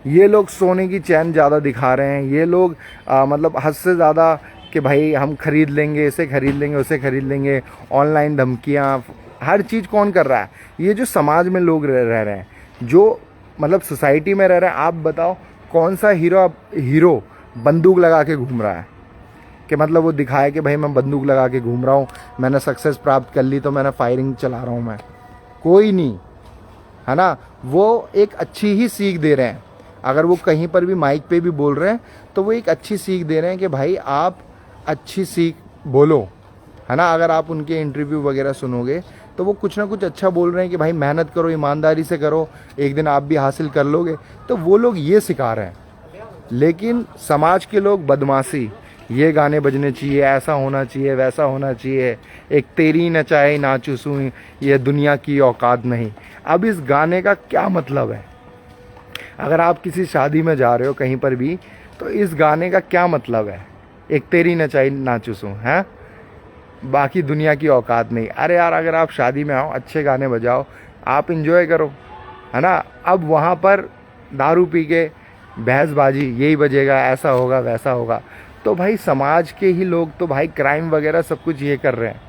ये लोग सोने की चैन ज़्यादा दिखा रहे हैं। ये लोग मतलब हद से ज़्यादा कि भाई हम खरीद लेंगे, इसे खरीद लेंगे, उसे खरीद लेंगे। ऑनलाइन धमकियाँ, हर चीज़ कौन कर रहा है? ये जो समाज में लोग रह रहे हैं, जो मतलब सोसाइटी में रह रहे हैं। आप बताओ कौन सा हीरो बंदूक लगा के घूम रहा है कि मतलब वो दिखाए कि भाई मैं बंदूक लगा के घूम रहा हूँ, मैंने सक्सेस प्राप्त कर ली तो मैंने फायरिंग चला रहा हूँ मैं? कोई नहीं, है ना। वो एक अच्छी ही सीख दे रहे हैं। अगर वो कहीं पर भी माइक पे भी बोल रहे हैं तो वो एक अच्छी सीख दे रहे हैं कि भाई आप अच्छी सीख बोलो, है ना। अगर आप उनके इंटरव्यू वगैरह सुनोगे तो वो कुछ ना कुछ अच्छा बोल रहे हैं कि भाई मेहनत करो, ईमानदारी से करो, एक दिन आप भी हासिल कर लोगे। तो वो लोग ये सिखा रहे हैं। लेकिन समाज के लोग बदमाशी, ये गाने बजने चाहिए, ऐसा होना चाहिए, वैसा होना चाहिए, एक तेरी नचाए ना चूसूं, ये दुनिया की औकात नहीं। अब इस गाने का क्या मतलब है? अगर आप किसी शादी में जा रहे हो कहीं पर भी, तो इस गाने का क्या मतलब है? एक तेरी नचाई ना चूसूं, है, बाकी दुनिया की औकात नहीं। अरे यार, अगर आप शादी में आओ, अच्छे गाने बजाओ, आप इंजॉय करो, है ना। अब वहाँ पर दारू पी के बहसबाजी, यही बजेगा, ऐसा होगा, वैसा होगा। तो भाई समाज के ही लोग तो भाई क्राइम वगैरह सब कुछ ये कर रहे हैं।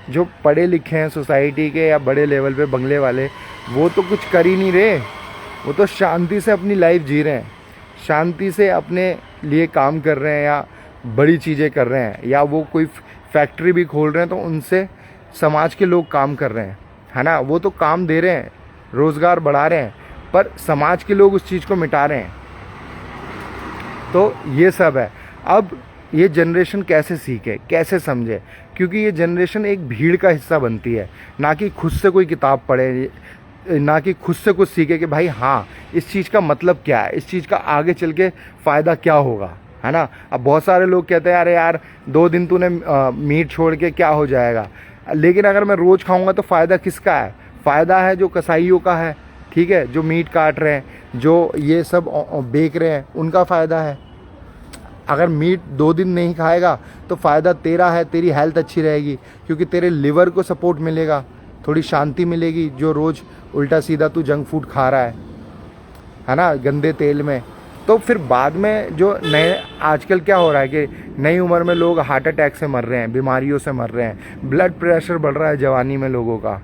जो पढ़े लिखे हैं सोसाइटी के या बड़े लेवल पे बंगले वाले, वो तो कुछ कर ही नहीं रहे। वो तो शांति से अपनी लाइफ जी रहे हैं, शांति से अपने लिए काम कर रहे हैं, या बड़ी चीज़ें कर रहे हैं, या वो कोई फैक्ट्री भी खोल रहे हैं तो उनसे समाज के लोग काम कर रहे हैं, है ना। वो तो काम दे रहे हैं, रोज़गार बढ़ा रहे हैं, पर समाज के लोग उस चीज़ को मिटा रहे हैं। तो ये सब है। अब ये जनरेशन कैसे सीखे, कैसे समझे? क्योंकि ये जनरेशन एक भीड़ का हिस्सा बनती है, ना कि खुद से कोई किताब पढ़े, ना कि खुद से कुछ सीखे कि भाई हाँ इस चीज़ का मतलब क्या है, इस चीज़ का आगे चल के फ़ायदा क्या होगा, है ना। अब बहुत सारे लोग कहते हैं अरे यार 2 दिन तूने मीट छोड़ के क्या हो जाएगा। लेकिन अगर मैं रोज़ खाऊंगा तो फ़ायदा किसका है? फ़ायदा है जो कसाईयों का है, ठीक है, जो मीट काट रहे हैं, जो ये सब बेच रहे हैं, उनका फ़ायदा है। अगर मीट 2 दिन नहीं खाएगा तो फ़ायदा तेरा है, तेरी हेल्थ अच्छी रहेगी, क्योंकि तेरे लिवर को सपोर्ट मिलेगा, थोड़ी शांति मिलेगी। जो रोज़ उल्टा सीधा तू जंक फूड खा रहा है ना, गंदे तेल में। तो फिर बाद में जो नए आजकल क्या हो रहा है कि नई उम्र में लोग हार्ट अटैक से मर रहे हैं, बीमारियों से मर रहे हैं, ब्लड प्रेशर बढ़ रहा है जवानी में लोगों का,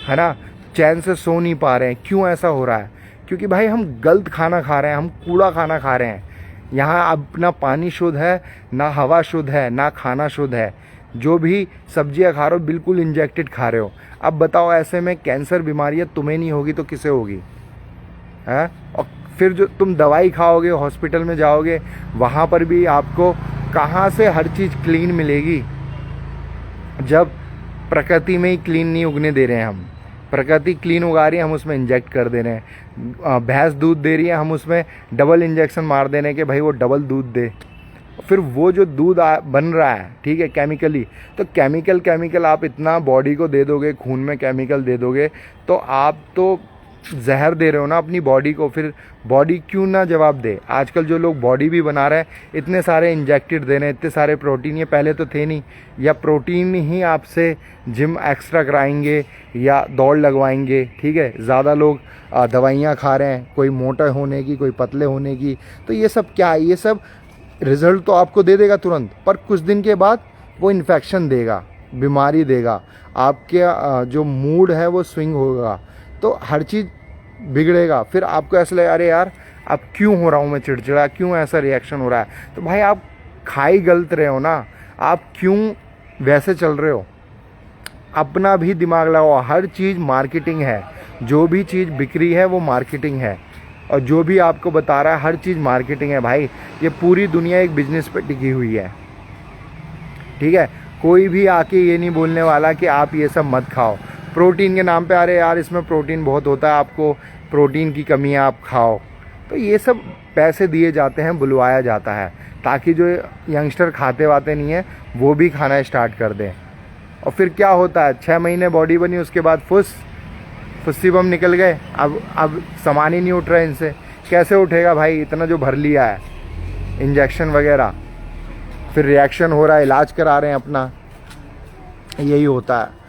है ना, चैन से सो नहीं पा रहे हैं। क्यों ऐसा हो रहा है? क्योंकि भाई हम गलत खाना खा रहे हैं, हम कूड़ा खाना खा रहे हैं। यहाँ अब ना पानी शुद्ध है, ना हवा शुद्ध है, ना खाना शुद्ध है। जो भी सब्जियां खा रहे हो बिल्कुल इंजेक्टेड खा रहे हो। अब बताओ ऐसे में कैंसर बीमारियां तुम्हें नहीं होगी तो किसे होगी है? और फिर जो तुम दवाई खाओगे, हॉस्पिटल में जाओगे, वहाँ पर भी आपको कहाँ से हर चीज़ क्लीन मिलेगी जब प्रकृति में ही क्लीन नहीं उगने दे रहे हैं हम। प्रकृति क्लीन उगा रही है, हम उसमें इंजेक्ट कर दे रहे हैं। भैंस दूध दे रही है, हम उसमें डबल इंजेक्शन मार दे रहे हैं कि भाई वो डबल दूध दे। फिर वो जो दूध बन रहा है, ठीक है, केमिकली, तो केमिकल आप इतना बॉडी को दे दोगे, खून में केमिकल दे दोगे, तो आप तो जहर दे रहे हो ना अपनी बॉडी को। फिर बॉडी क्यों ना जवाब दे। आजकल जो लोग बॉडी भी बना रहे हैं, इतने सारे इंजेक्टेड दे रहे हैं, इतने सारे प्रोटीन, ये पहले तो थे नहीं। या प्रोटीन ही आपसे जिम एक्स्ट्रा कराएंगे या दौड़ लगवाएंगे, ठीक है। ज़्यादा लोग दवाइयाँ खा रहे हैं, कोई मोटा होने की, कोई पतले होने की। तो ये सब क्या है? ये सब रिजल्ट तो आपको दे देगा तुरंत, पर कुछ दिन के बाद वो इन्फेक्शन देगा, बीमारी देगा, आपके जो मूड है वो स्विंग होगा, तो हर चीज़ बिगड़ेगा। फिर आपको ऐसा लगेगा अरे यार अब क्यों हो रहा हूँ मैं चिड़चिड़ा, क्यों ऐसा रिएक्शन हो रहा है। तो भाई आप खा ही गलत रहे हो ना, आप क्यों वैसे चल रहे हो? अपना भी दिमाग लगाओ। हर चीज़ मार्केटिंग है, जो भी चीज़ बिक्री है वो मार्केटिंग है, और जो भी आपको बता रहा है हर चीज़ मार्केटिंग है भाई। ये पूरी दुनिया एक बिजनेस पे टिकी हुई है, ठीक है। कोई भी आके ये नहीं बोलने वाला कि आप ये सब मत खाओ। प्रोटीन के नाम पे अरे यार इसमें प्रोटीन बहुत होता है, आपको प्रोटीन की कमी है, आप खाओ। तो ये सब पैसे दिए जाते हैं, बुलवाया जाता है, ताकि जो यंगस्टर खाते वाते नहीं है वो भी खाना स्टार्ट कर दें। और फिर क्या होता है, 6 महीने बॉडी बनी, उसके बाद फुस्सी बम निकल गए। अब सामान ही नहीं उठ रहा है इनसे। कैसे उठेगा भाई? इतना जो भर लिया है इंजेक्शन वगैरह, फिर रिएक्शन हो रहा है, इलाज करा रहे हैं अपना, यही होता है।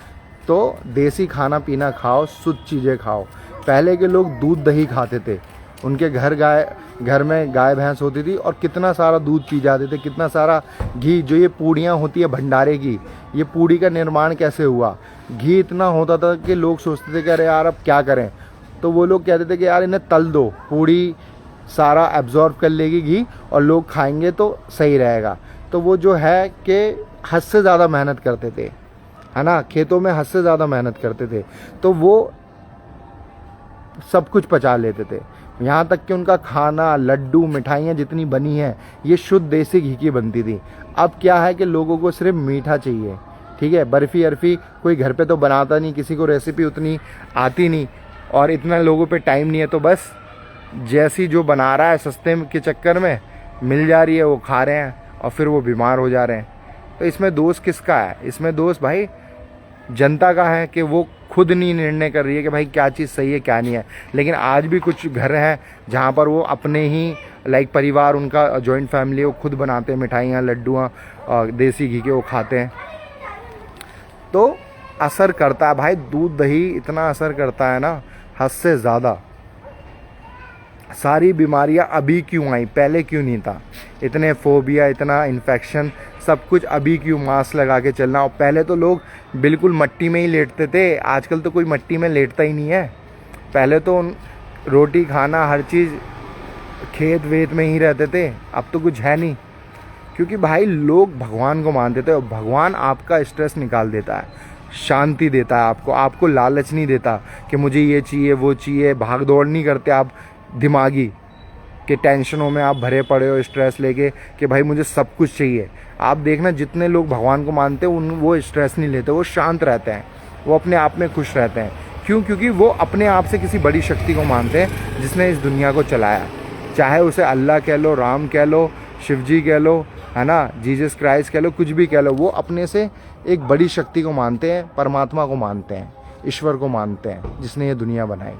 तो देसी खाना पीना खाओ, शुद्ध चीज़ें खाओ। पहले के लोग दूध दही खाते थे, उनके घर में गाय भैंस होती थी और कितना सारा दूध पी जाते थे, कितना सारा घी। जो ये पूड़ियाँ होती है भंडारे की, ये पूड़ी का निर्माण कैसे हुआ? घी इतना होता था कि लोग सोचते थे कि अरे यार अब क्या करें, तो वो लोग कहते थे कि यार इन्हें तल दो, पूड़ी सारा एब्जॉर्ब कर लेगी घी और लोग खाएंगे तो सही रहेगा। तो वो जो है कि हद से ज़्यादा मेहनत करते थे, है ना, खेतों में हद से ज़्यादा मेहनत करते थे, तो वो सब कुछ पचा लेते थे। यहाँ तक कि उनका खाना, लड्डू, मिठाइयाँ जितनी बनी हैं ये शुद्ध देसी घी की बनती थी। अब क्या है कि लोगों को सिर्फ मीठा चाहिए, ठीक है। बर्फ़ी अरफ़ी कोई घर पे तो बनाता नहीं, किसी को रेसिपी उतनी आती नहीं, और इतना लोगों पे टाइम नहीं है, तो बस जैसी जो बना रहा है सस्ते के चक्कर में मिल जा रही है वो खा रहे हैं, और फिर वो बीमार हो जा रहे हैं। तो इसमें दोष किसका है? इसमें दोष भाई जनता का है कि वो खुद नहीं निर्णय कर रही है कि भाई क्या चीज़ सही है क्या नहीं है। लेकिन आज भी कुछ घर हैं जहाँ पर वो अपने ही परिवार, उनका जॉइंट फैमिली, वो खुद बनाते हैं मिठाइयाँ, लड्डुआँ, देसी घी के वो खाते हैं। तो असर करता है भाई, दूध दही इतना असर करता है ना, हद से ज़्यादा। सारी बीमारियां अभी क्यों आई, पहले क्यों नहीं था? इतने फोबिया, इतना इन्फेक्शन, सब कुछ अभी क्यों? मास्क लगा के चलना। और पहले तो लोग बिल्कुल मट्टी में ही लेटते थे, आजकल तो कोई मट्टी में लेटता ही नहीं है। पहले तो रोटी खाना, हर चीज़ खेत वेत में ही रहते थे, अब तो कुछ है नहीं। क्योंकि भाई लोग भगवान को मानते थे, और भगवान आपका स्ट्रेस निकाल देता है, शांति देता है आपको लालच नहीं देता कि मुझे ये चाहिए वो चाहिए। भाग दौड़ नहीं करते आप दिमागी कि टेंशनों में आप भरे पड़े हो, स्ट्रेस लेके कि भाई मुझे सब कुछ चाहिए। आप देखना जितने लोग भगवान को मानते हैं वो स्ट्रेस नहीं लेते, वो शांत रहते हैं, वो अपने आप में खुश रहते हैं। क्यों? क्योंकि वो अपने आप से किसी बड़ी शक्ति को मानते हैं जिसने इस दुनिया को चलाया। चाहे उसे अल्लाह कह लो, राम कह लो, शिव जी कह लो, है ना, जीसस क्राइस्ट कह लो, कुछ भी कह लो, वो अपने से एक बड़ी शक्ति को मानते हैं, परमात्मा को मानते हैं, ईश्वर को मानते हैं जिसने ये दुनिया बनाई।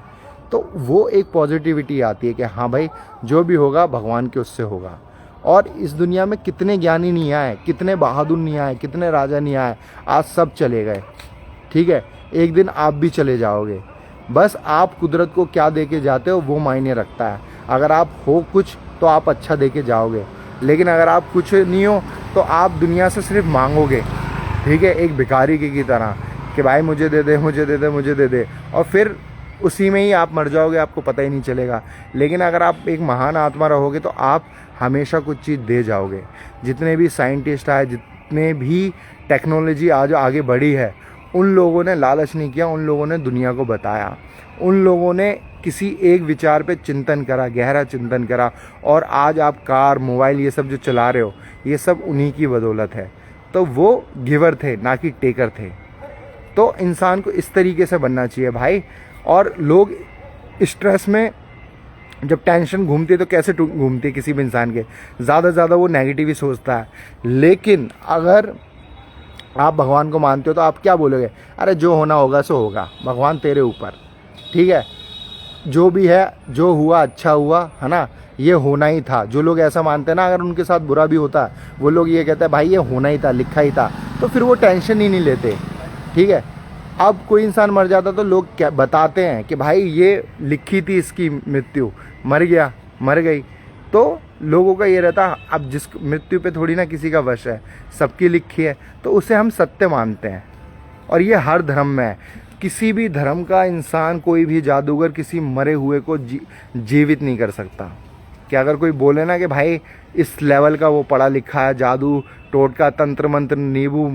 तो वो एक पॉजिटिविटी आती है कि हाँ भाई जो भी होगा भगवान के उससे होगा। और इस दुनिया में कितने ज्ञानी नहीं आए, कितने बहादुर नहीं आए, कितने राजा नहीं आए, आज सब चले गए, ठीक है। एक दिन आप भी चले जाओगे, बस आप कुदरत को क्या दे के जाते हो वो मायने रखता है। अगर आप हो कुछ तो आप अच्छा दे के जाओगे, लेकिन अगर आप कुछ नहीं हो तो आप दुनिया से सिर्फ मांगोगे, ठीक है, एक भिखारी की तरह कि भाई मुझे दे दे, मुझे दे दे, मुझे दे दे, और फिर उसी में ही आप मर जाओगे, आपको पता ही नहीं चलेगा। लेकिन अगर आप एक महान आत्मा रहोगे तो आप हमेशा कुछ चीज़ दे जाओगे। जितने भी साइंटिस्ट आए, जितने भी टेक्नोलॉजी आज आगे बढ़ी है, उन लोगों ने लालच नहीं किया, उन लोगों ने दुनिया को बताया, उन लोगों ने किसी एक विचार पे चिंतन करा, गहरा चिंतन करा, और आज आप कार, मोबाइल ये सब जो चला रहे हो, ये सब उन्हीं की बदौलत है। तो वो गिवर थे, ना कि टेकर थे। तो इंसान को इस तरीके से बनना चाहिए भाई। और लोग स्ट्रेस में जब टेंशन घूमती है तो कैसे घूमती है किसी भी इंसान के, ज़्यादा से ज़्यादा वो नेगेटिव ही सोचता है। लेकिन अगर आप भगवान को मानते हो तो आप क्या बोलोगे, अरे जो होना होगा सो होगा, भगवान तेरे ऊपर, ठीक है, जो भी है, जो हुआ अच्छा हुआ, है ना, ये होना ही था। जो लोग ऐसा मानते हैं ना, अगर उनके साथ बुरा भी होता है, वो लोग ये कहते हैं भाई ये होना ही था, लिखा ही था, तो फिर वो टेंशन ही नहीं लेते, ठीक है। अब कोई इंसान मर जाता तो लोग क्या बताते हैं कि भाई ये लिखी थी इसकी मृत्यु, मर गया, मर गई। तो लोगों का ये रहता, अब जिस मृत्यु पे थोड़ी ना किसी का वश है, सबकी लिखी है, तो उसे हम सत्य मानते हैं। और ये हर धर्म में है। किसी भी धर्म का इंसान, कोई भी जादूगर किसी मरे हुए को जीवित नहीं कर सकता। कि अगर कोई बोले ना कि भाई इस लेवल का वो पढ़ा लिखा है, जादू टोटका तंत्र मंत्र नींबू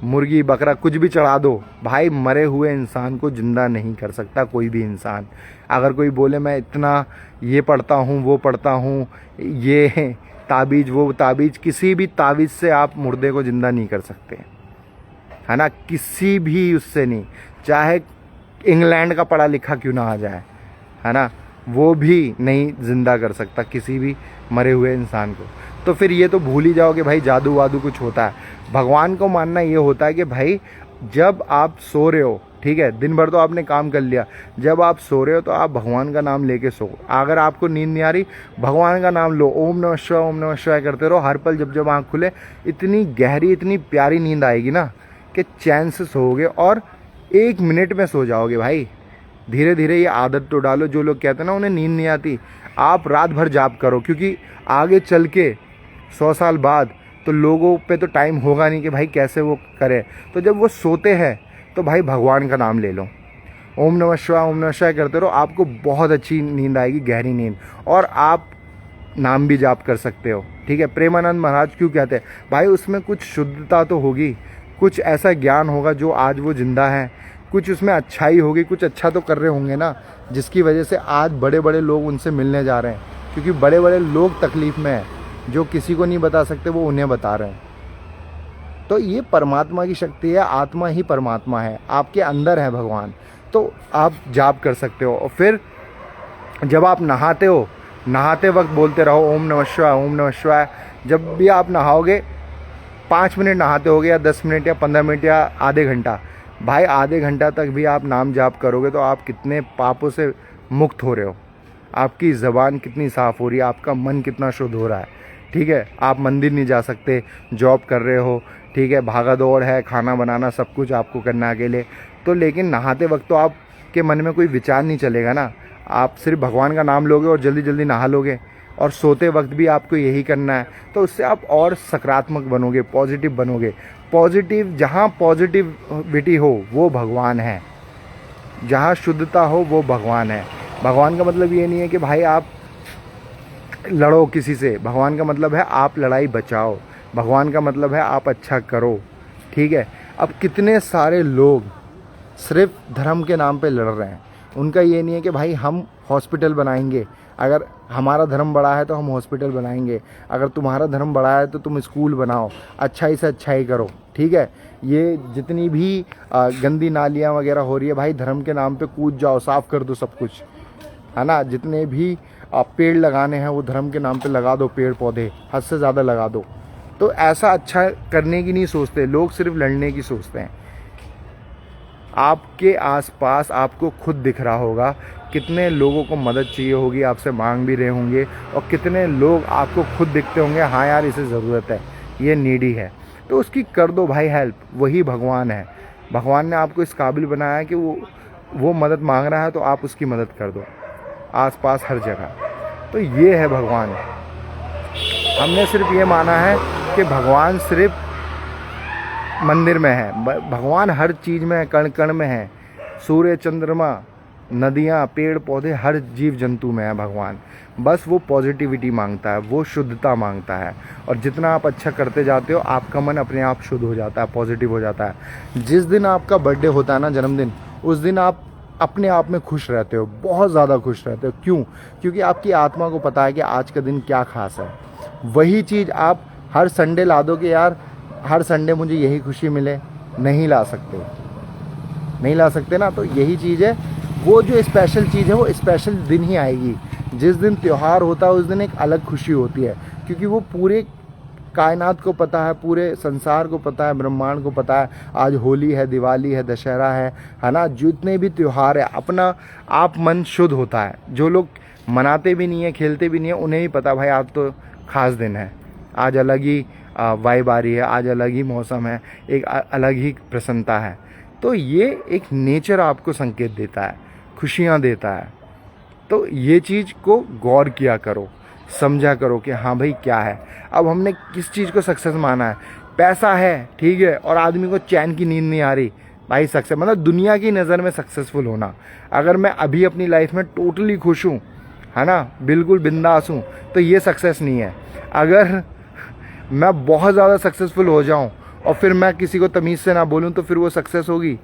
मुर्गी बकरा कुछ भी चढ़ा दो, भाई मरे हुए इंसान को जिंदा नहीं कर सकता कोई भी इंसान। अगर कोई बोले मैं इतना ये पढ़ता हूँ, वो पढ़ता हूँ, ये ताबीज़ वो ताबीज़, किसी भी ताबीज़ से आप मुर्दे को ज़िंदा नहीं कर सकते, है ना, किसी भी उससे नहीं। चाहे इंग्लैंड का पढ़ा लिखा क्यों ना आ जाए, है ना, वो भी नहीं ज़िंदा कर सकता किसी भी मरे हुए इंसान को। तो फिर ये तो भूल ही जाओ कि भाई जादू वादू कुछ होता है। भगवान को मानना ये होता है कि भाई जब आप सो रहे हो, ठीक है, दिन भर तो आपने काम कर लिया, जब आप सो रहे हो तो आप भगवान का नाम लेके सो। अगर आपको नींद नहीं आ रही, भगवान का नाम लो, ओम नमः शिवाय ओम नमः शिवाय करते रहो हर पल। जब जब आँख खुले, इतनी गहरी इतनी प्यारी नींद आएगी ना कि चैन से सोओगे और 1 मिनट में सो जाओगे भाई। धीरे धीरे ये आदत तो डालो। जो लोग कहते हैं ना उन्हें नींद नहीं आती, आप रात भर जाप करो, क्योंकि आगे चल के 100 साल बाद तो लोगों पे तो टाइम होगा नहीं कि भाई कैसे वो करें। तो जब वो सोते हैं तो भाई भगवान का नाम ले लो, ओम नमः शिवाय करते रहो, आपको बहुत अच्छी नींद आएगी, गहरी नींद। और आप नाम भी जाप कर सकते हो, ठीक है। प्रेमानंद महाराज क्यों कहते हैं भाई, उसमें कुछ शुद्धता तो होगी, कुछ ऐसा ज्ञान होगा जो आज वो जिंदा है, कुछ उसमें अच्छाई होगी, कुछ अच्छा तो कर रहे होंगे ना, जिसकी वजह से आज बड़े बड़े लोग उनसे मिलने जा रहे हैं। क्योंकि बड़े बड़े लोग तकलीफ़ में हैं, जो किसी को नहीं बता सकते वो उन्हें बता रहे हैं। तो ये परमात्मा की शक्ति है, आत्मा ही परमात्मा है, आपके अंदर है भगवान। तो आप जाप कर सकते हो। और फिर जब आप नहाते हो, नहाते वक्त बोलते रहो ओम नमः शिवाय ओम नमः शिवाय। जब भी आप नहाओगे, 5 मिनट नहाते होगे या 10 मिनट या 15 मिनट या आधे घंटा, भाई आधे घंटा तक भी आप नाम जाप करोगे तो आप कितने पापों से मुक्त हो रहे हो, आपकी ज़बान कितनी साफ़ हो रही है, आपका मन कितना शुद्ध हो रहा है, ठीक है। आप मंदिर नहीं जा सकते, जॉब कर रहे हो, ठीक है, भागा दौड़ है, खाना बनाना सब कुछ आपको करना है अकेले, तो लेकिन नहाते वक्त तो आपके मन में कोई विचार नहीं चलेगा ना, आप सिर्फ भगवान का नाम लोगे और जल्दी जल्दी नहा लोगे। और सोते वक्त भी आपको यही करना है, तो उससे आप और सकारात्मक बनोगे, पॉजिटिव बनोगे। पॉजिटिव, जहाँ पॉजिटिविटी हो वो भगवान है, जहाँ शुद्धता हो वो भगवान है। भगवान का मतलब ये नहीं है कि भाई आप लड़ो किसी से, भगवान का मतलब है आप लड़ाई बचाओ, भगवान का मतलब है आप अच्छा करो, ठीक है। अब कितने सारे लोग सिर्फ धर्म के नाम पे लड़ रहे हैं, उनका ये नहीं है कि भाई हम हॉस्पिटल बनाएंगे, अगर हमारा धर्म बड़ा है तो हम हॉस्पिटल बनाएंगे, अगर तुम्हारा धर्म बड़ा है तो तुम स्कूल बनाओ, अच्छाई से अच्छाई करो, ठीक है। ये जितनी भी गंदी नालियाँ वगैरह हो रही है भाई, धर्म के नाम पे कूद जाओ, साफ़ कर दो सब कुछ, है ना। जितने भी पेड़ लगाने हैं वो धर्म के नाम पे लगा दो, पेड़ पौधे हद से ज़्यादा लगा दो। तो ऐसा अच्छा करने की नहीं सोचते लोग, सिर्फ लड़ने की सोचते हैं। आपके आसपास आपको खुद दिख रहा होगा कितने लोगों को मदद चाहिए होगी, आपसे मांग भी रहे होंगे, और कितने लोग आपको खुद दिखते होंगे, हाँ यार इसे ज़रूरत है, ये नीडी है, तो उसकी कर दो भाई हेल्प। वही भगवान है। भगवान ने आपको इस काबिल बनाया है कि वो मदद मांग रहा है तो आप उसकी मदद कर दो, आसपास हर जगह। तो ये है भगवान। हमने सिर्फ ये माना है कि भगवान सिर्फ मंदिर में है, भगवान हर चीज़ में है, कण कण में है, सूर्य चंद्रमा नदियाँ, पेड़ पौधे, हर जीव जंतु में है भगवान। बस वो पॉजिटिविटी मांगता है, वो शुद्धता मांगता है। और जितना आप अच्छा करते जाते हो आपका मन अपने आप शुद्ध हो जाता है, पॉजिटिव हो जाता है। जिस दिन आपका बर्थडे होता है ना, जन्मदिन, उस दिन आप अपने आप में खुश रहते हो, बहुत ज़्यादा खुश रहते हो। क्यों? क्योंकि आपकी आत्मा को पता है कि आज का दिन क्या खास है। वही चीज़ आप हर संडे ला दो कि यार हर संडे मुझे यही खुशी मिले, नहीं ला सकते, नहीं ला सकते ना। तो यही चीज़ है, वो जो स्पेशल चीज़ है वो स्पेशल दिन ही आएगी। जिस दिन त्यौहार होता है उस दिन एक अलग खुशी होती है, क्योंकि वो पूरे कायनात को पता है, पूरे संसार को पता है, ब्रह्मांड को पता है आज होली है, दिवाली है, दशहरा है ना। जितने भी त्यौहार है अपना आप मन शुद्ध होता है। जो लोग मनाते भी नहीं है, खेलते भी नहीं है, उन्हें ही पता भाई आज तो खास दिन है, आज अलग ही वाइब आ रही है, आज अलग ही मौसम है, एक अलग ही प्रसन्नता है। तो ये एक नेचर आपको संकेत देता है, खुशियाँ देता है। तो ये चीज़ को गौर किया करो, समझा करो कि हाँ भाई क्या है। अब हमने किस चीज़ को सक्सेस माना है? पैसा है, ठीक है, और आदमी को चैन की नींद नहीं आ रही, भाई सक्सेस मतलब दुनिया की नज़र में सक्सेसफुल होना। अगर मैं अभी अपनी लाइफ में टोटली खुश हूँ, है ना, बिल्कुल बिंदास हूँ, तो ये सक्सेस नहीं है। अगर मैं बहुत ज़्यादा सक्सेसफुल हो जाऊँ और फिर मैं किसी को तमीज़ से ना बोलूँ तो फिर वो सक्सेस होगी?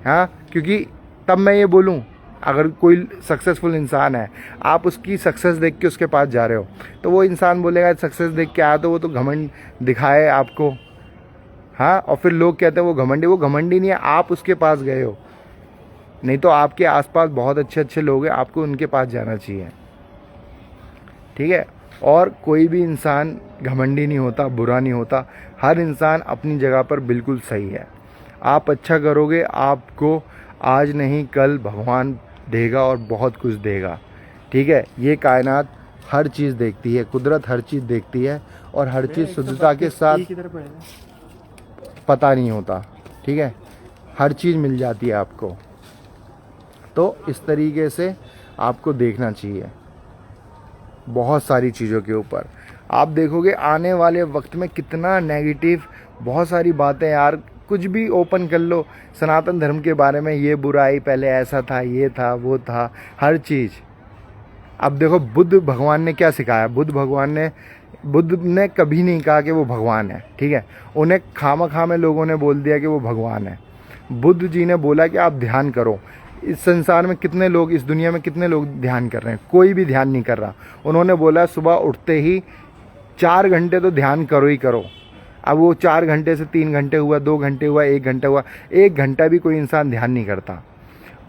हाँ, क्योंकि तब मैं ये बोलूँ, अगर कोई सक्सेसफुल इंसान है, आप उसकी सक्सेस देख के उसके पास जा रहे हो, तो वो इंसान बोलेगा सक्सेस देख के आया तो वो तो घमंड दिखाए आपको। हाँ, और फिर लोग कहते हैं वो घमंडी नहीं है, आप उसके पास गए हो। नहीं तो आपके आसपास बहुत अच्छे अच्छे लोग हैं, आपको उनके पास जाना चाहिए, ठीक है। और कोई भी इंसान घमंडी नहीं होता, बुरा नहीं होता, हर इंसान अपनी जगह पर बिल्कुल सही है। आप अच्छा करोगे, आपको आज नहीं कल भगवान देगा और बहुत कुछ देगा, ठीक है। ये कायनात हर चीज़ देखती है, कुदरत हर चीज़ देखती है, और हर चीज़ शुद्धता के साथ पता नहीं होता, ठीक है, हर चीज़ मिल जाती है आपको। तो इस तरीके से आपको देखना चाहिए बहुत सारी चीज़ों के ऊपर। आप देखोगे आने वाले वक्त में कितना नेगेटिव, बहुत सारी बातें यार, कुछ भी ओपन कर लो सनातन धर्म के बारे में, ये बुराई, पहले ऐसा था, ये था, वो था, हर चीज़। अब देखो बुद्ध भगवान ने क्या सिखाया? बुद्ध ने कभी नहीं कहा कि वो भगवान है, ठीक है। उन्हें खामखा में लोगों ने बोल दिया कि वो भगवान है। बुद्ध जी ने बोला कि आप ध्यान करो। इस संसार में कितने लोग, इस दुनिया में कितने लोग ध्यान कर रहे हैं? कोई भी ध्यान नहीं कर रहा। उन्होंने बोला सुबह उठते ही 4 घंटे तो ध्यान करो ही करो। अब वो 4 घंटे से 3 घंटे हुआ, 2 घंटे हुआ, 1 घंटा हुआ, 1 घंटा भी कोई इंसान ध्यान नहीं करता।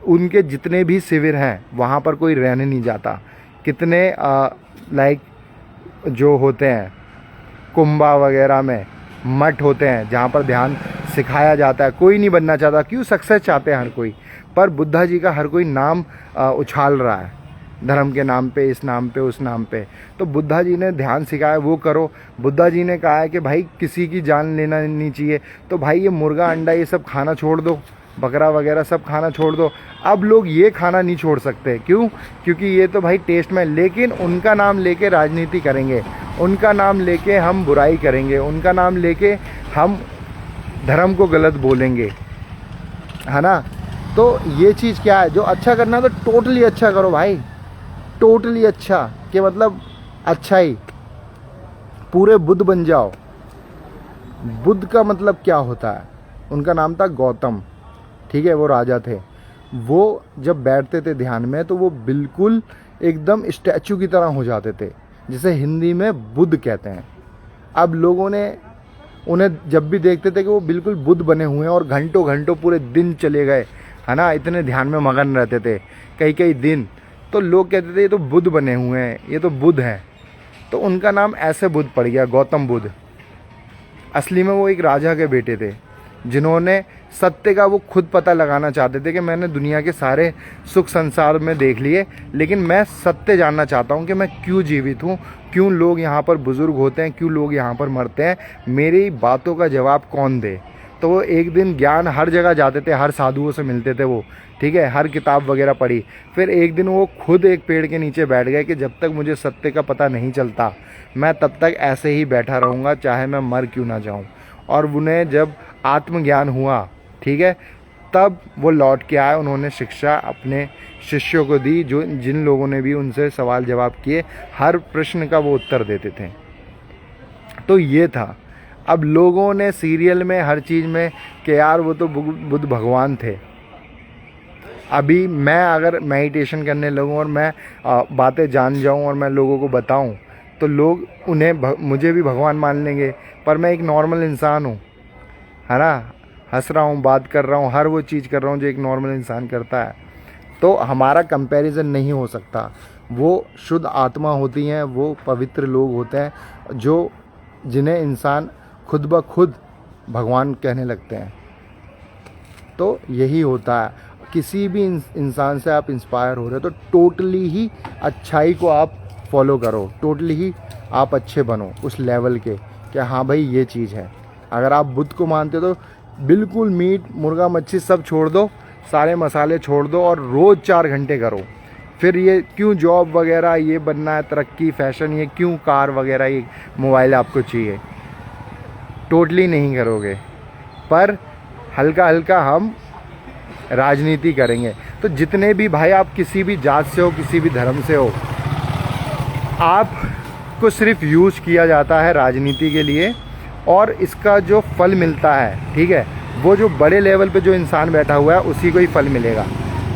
उनके जितने भी शिविर हैं वहाँ पर कोई रहने नहीं जाता। कितने लाइक जो होते हैं कुंभा वगैरह में मठ होते हैं जहाँ पर ध्यान सिखाया जाता है। कोई नहीं बनना चाहता, क्यों? सक्सेस चाहते हैं हर कोई। पर बुद्धा जी का हर कोई नाम उछाल रहा है, धर्म के नाम पे, इस नाम पे, उस नाम पे। तो बुद्धा जी ने ध्यान सिखाया, वो करो। बुद्धा जी ने कहा है कि भाई किसी की जान लेना नहीं चाहिए, तो भाई ये मुर्गा अंडा ये सब खाना छोड़ दो, बकरा वगैरह सब खाना छोड़ दो। अब लोग ये खाना नहीं छोड़ सकते, क्यों? क्योंकि ये तो भाई टेस्ट में, लेकिन उनका नाम लेके राजनीति करेंगे, उनका नाम लेके हम बुराई करेंगे, उनका नाम लेके हम धर्म को गलत बोलेंगे, है ना। तो ये चीज़ क्या है? जो अच्छा करना है तो टोटली अच्छा करो भाई, टोटली अच्छा, कि मतलब अच्छा ही, पूरे बुद्ध बन जाओ। बुद्ध का मतलब क्या होता है? उनका नाम था गौतम, ठीक है, वो राजा थे। वो जब बैठते थे ध्यान में तो वो बिल्कुल एकदम स्टैचू की तरह हो जाते थे, जिसे हिंदी में बुद्ध कहते हैं। अब लोगों ने उन्हें जब भी देखते थे कि वो बिल्कुल बुद्ध बने हुए हैं और घंटों घंटों पूरे दिन चले गए, है ना, इतने ध्यान में मगन रहते थे कई कई दिन, तो लोग कहते थे ये तो बुद्ध बने हुए हैं, ये तो बुद्ध हैं। तो उनका नाम ऐसे बुद्ध पड़ गया, गौतम बुद्ध। असली में वो एक राजा के बेटे थे, जिन्होंने सत्य का वो खुद पता लगाना चाहते थे कि मैंने दुनिया के सारे सुख संसार में देख लिए, लेकिन मैं सत्य जानना चाहता हूँ कि मैं क्यों जीवित हूँ, क्यों लोग यहाँ पर बुज़ुर्ग होते हैं, क्यों लोग यहाँ पर मरते हैं, मेरी बातों का जवाब कौन दे। तो वो एक दिन ज्ञान हर जगह जाते थे, हर साधुओं से मिलते थे वो, ठीक है, हर किताब वगैरह पढ़ी। फिर एक दिन वो खुद एक पेड़ के नीचे बैठ गए कि जब तक मुझे सत्य का पता नहीं चलता मैं तब तक ऐसे ही बैठा रहूँगा, चाहे मैं मर क्यों ना जाऊँ। और उन्हें जब आत्मज्ञान हुआ, ठीक है, तब वो लौट के आए, उन्होंने शिक्षा अपने शिष्यों को दी, जो जिन लोगों ने भी उनसे सवाल जवाब किए, हर प्रश्न का वो उत्तर देते थे। तो ये था। अब लोगों ने सीरियल में हर चीज़ में कि यार वो तो बुद्ध भगवान थे। अभी मैं अगर मेडिटेशन करने लगूँ और मैं बातें जान जाऊँ और मैं लोगों को बताऊँ तो लोग मुझे भी भगवान मान लेंगे, पर मैं एक नॉर्मल इंसान हूँ, है ना। हंस रहा हूँ, बात कर रहा हूँ, हर वो चीज़ कर रहा हूँ जो एक नॉर्मल इंसान करता है। तो हमारा कंपैरिजन नहीं हो सकता। वो शुद्ध आत्मा होती हैं, वो पवित्र लोग होते हैं जिन्हें इंसान खुद ब खुद भगवान कहने लगते हैं। तो यही होता है। किसी भी इंसान से आप इंस्पायर हो रहे हो तो टोटली ही अच्छाई को आप फॉलो करो, टोटली ही आप अच्छे बनो उस लेवल के कि हाँ भाई ये चीज़ है। अगर आप बुद्ध को मानते हो तो बिल्कुल मीट मुर्गा मच्छी सब छोड़ दो, सारे मसाले छोड़ दो और रोज़ 4 घंटे करो। फिर ये क्यों जॉब वगैरह ये बनना है, तरक्की फैशन, ये क्यों कार वगैरह, ये मोबाइल आपको चाहिए, टोटली नहीं करोगे। पर हल्का हल्का हम राजनीति करेंगे। तो जितने भी भाई आप किसी भी जात से हो, किसी भी धर्म से हो, आपको सिर्फ यूज़ किया जाता है राजनीति के लिए, और इसका जो फल मिलता है, ठीक है, वो जो बड़े लेवल पे जो इंसान बैठा हुआ है उसी को ही फल मिलेगा।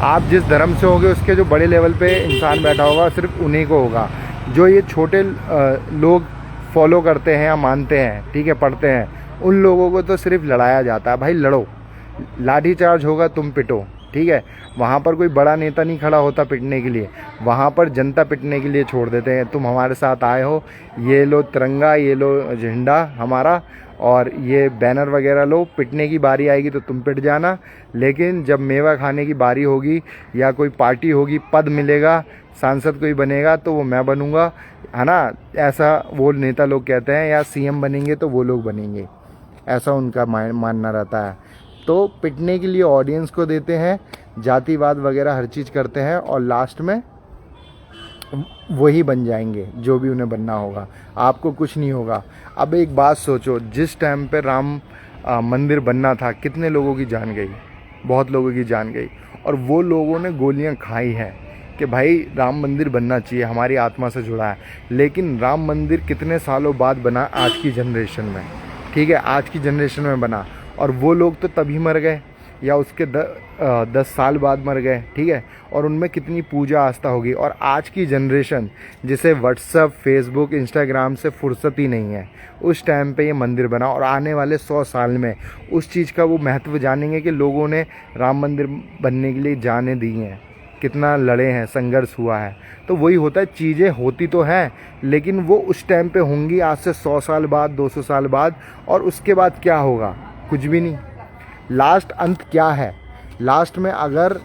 आप जिस धर्म से होगे उसके जो बड़े लेवल पे इंसान बैठा होगा सिर्फ उन्हीं को होगा। जो ये छोटे लोग फॉलो करते हैं या मानते हैं, ठीक है, पढ़ते हैं, उन लोगों को तो सिर्फ लड़ाया जाता है। भाई लड़ो, लाठी चार्ज होगा, तुम पिटो, ठीक है। वहाँ पर कोई बड़ा नेता नहीं खड़ा होता पिटने के लिए, वहाँ पर जनता पिटने के लिए छोड़ देते हैं। तुम हमारे साथ आए हो, ये लो तिरंगा, ये लो झंडा हमारा, और ये बैनर वगैरह लो, पिटने की बारी आएगी तो तुम पिट जाना। लेकिन जब मेवा खाने की बारी होगी या कोई पार्टी होगी, पद मिलेगा, सांसद कोई बनेगा तो वो मैं बनूंगा, है ना। ऐसा वो नेता लोग कहते हैं, या सीएम बनेंगे तो वो लोग बनेंगे, ऐसा उनका मानना रहता है। तो पिटने के लिए ऑडियंस को देते हैं, जातिवाद वगैरह हर चीज़ करते हैं, और लास्ट में वही बन जाएंगे जो भी उन्हें बनना होगा। आपको कुछ नहीं होगा। अब एक बात सोचो, जिस टाइम पे राम मंदिर बनना था, कितने लोगों की जान गई, बहुत लोगों की जान गई, और वो लोगों ने गोलियां खाई हैं कि भाई राम मंदिर बनना चाहिए, हमारी आत्मा से जुड़ा है। लेकिन राम मंदिर कितने सालों बाद बना, आज की जनरेशन में, ठीक है, आज की जनरेशन में बना, और वो लोग तो तभी मर गए या उसके 10 साल बाद मर गए, ठीक है। और उनमें कितनी पूजा आस्था होगी। और आज की जनरेशन जिसे व्हाट्सअप, फेसबुक, इंस्टाग्राम से फुर्सत ही नहीं है, उस टाइम पे ये मंदिर बना, और आने वाले 100 साल में उस चीज़ का वो महत्व जानेंगे कि लोगों ने राम मंदिर बनने के लिए जानें दी हैं, कितना लड़े हैं, संघर्ष हुआ है। तो वही होता है, चीज़ें होती तो हैं लेकिन वो उस टाइम पे होंगी, आज से 100 साल बाद, 200 साल बाद, और उसके बाद क्या होगा, कुछ भी नहीं। लास्ट अंत क्या है, लास्ट में अगर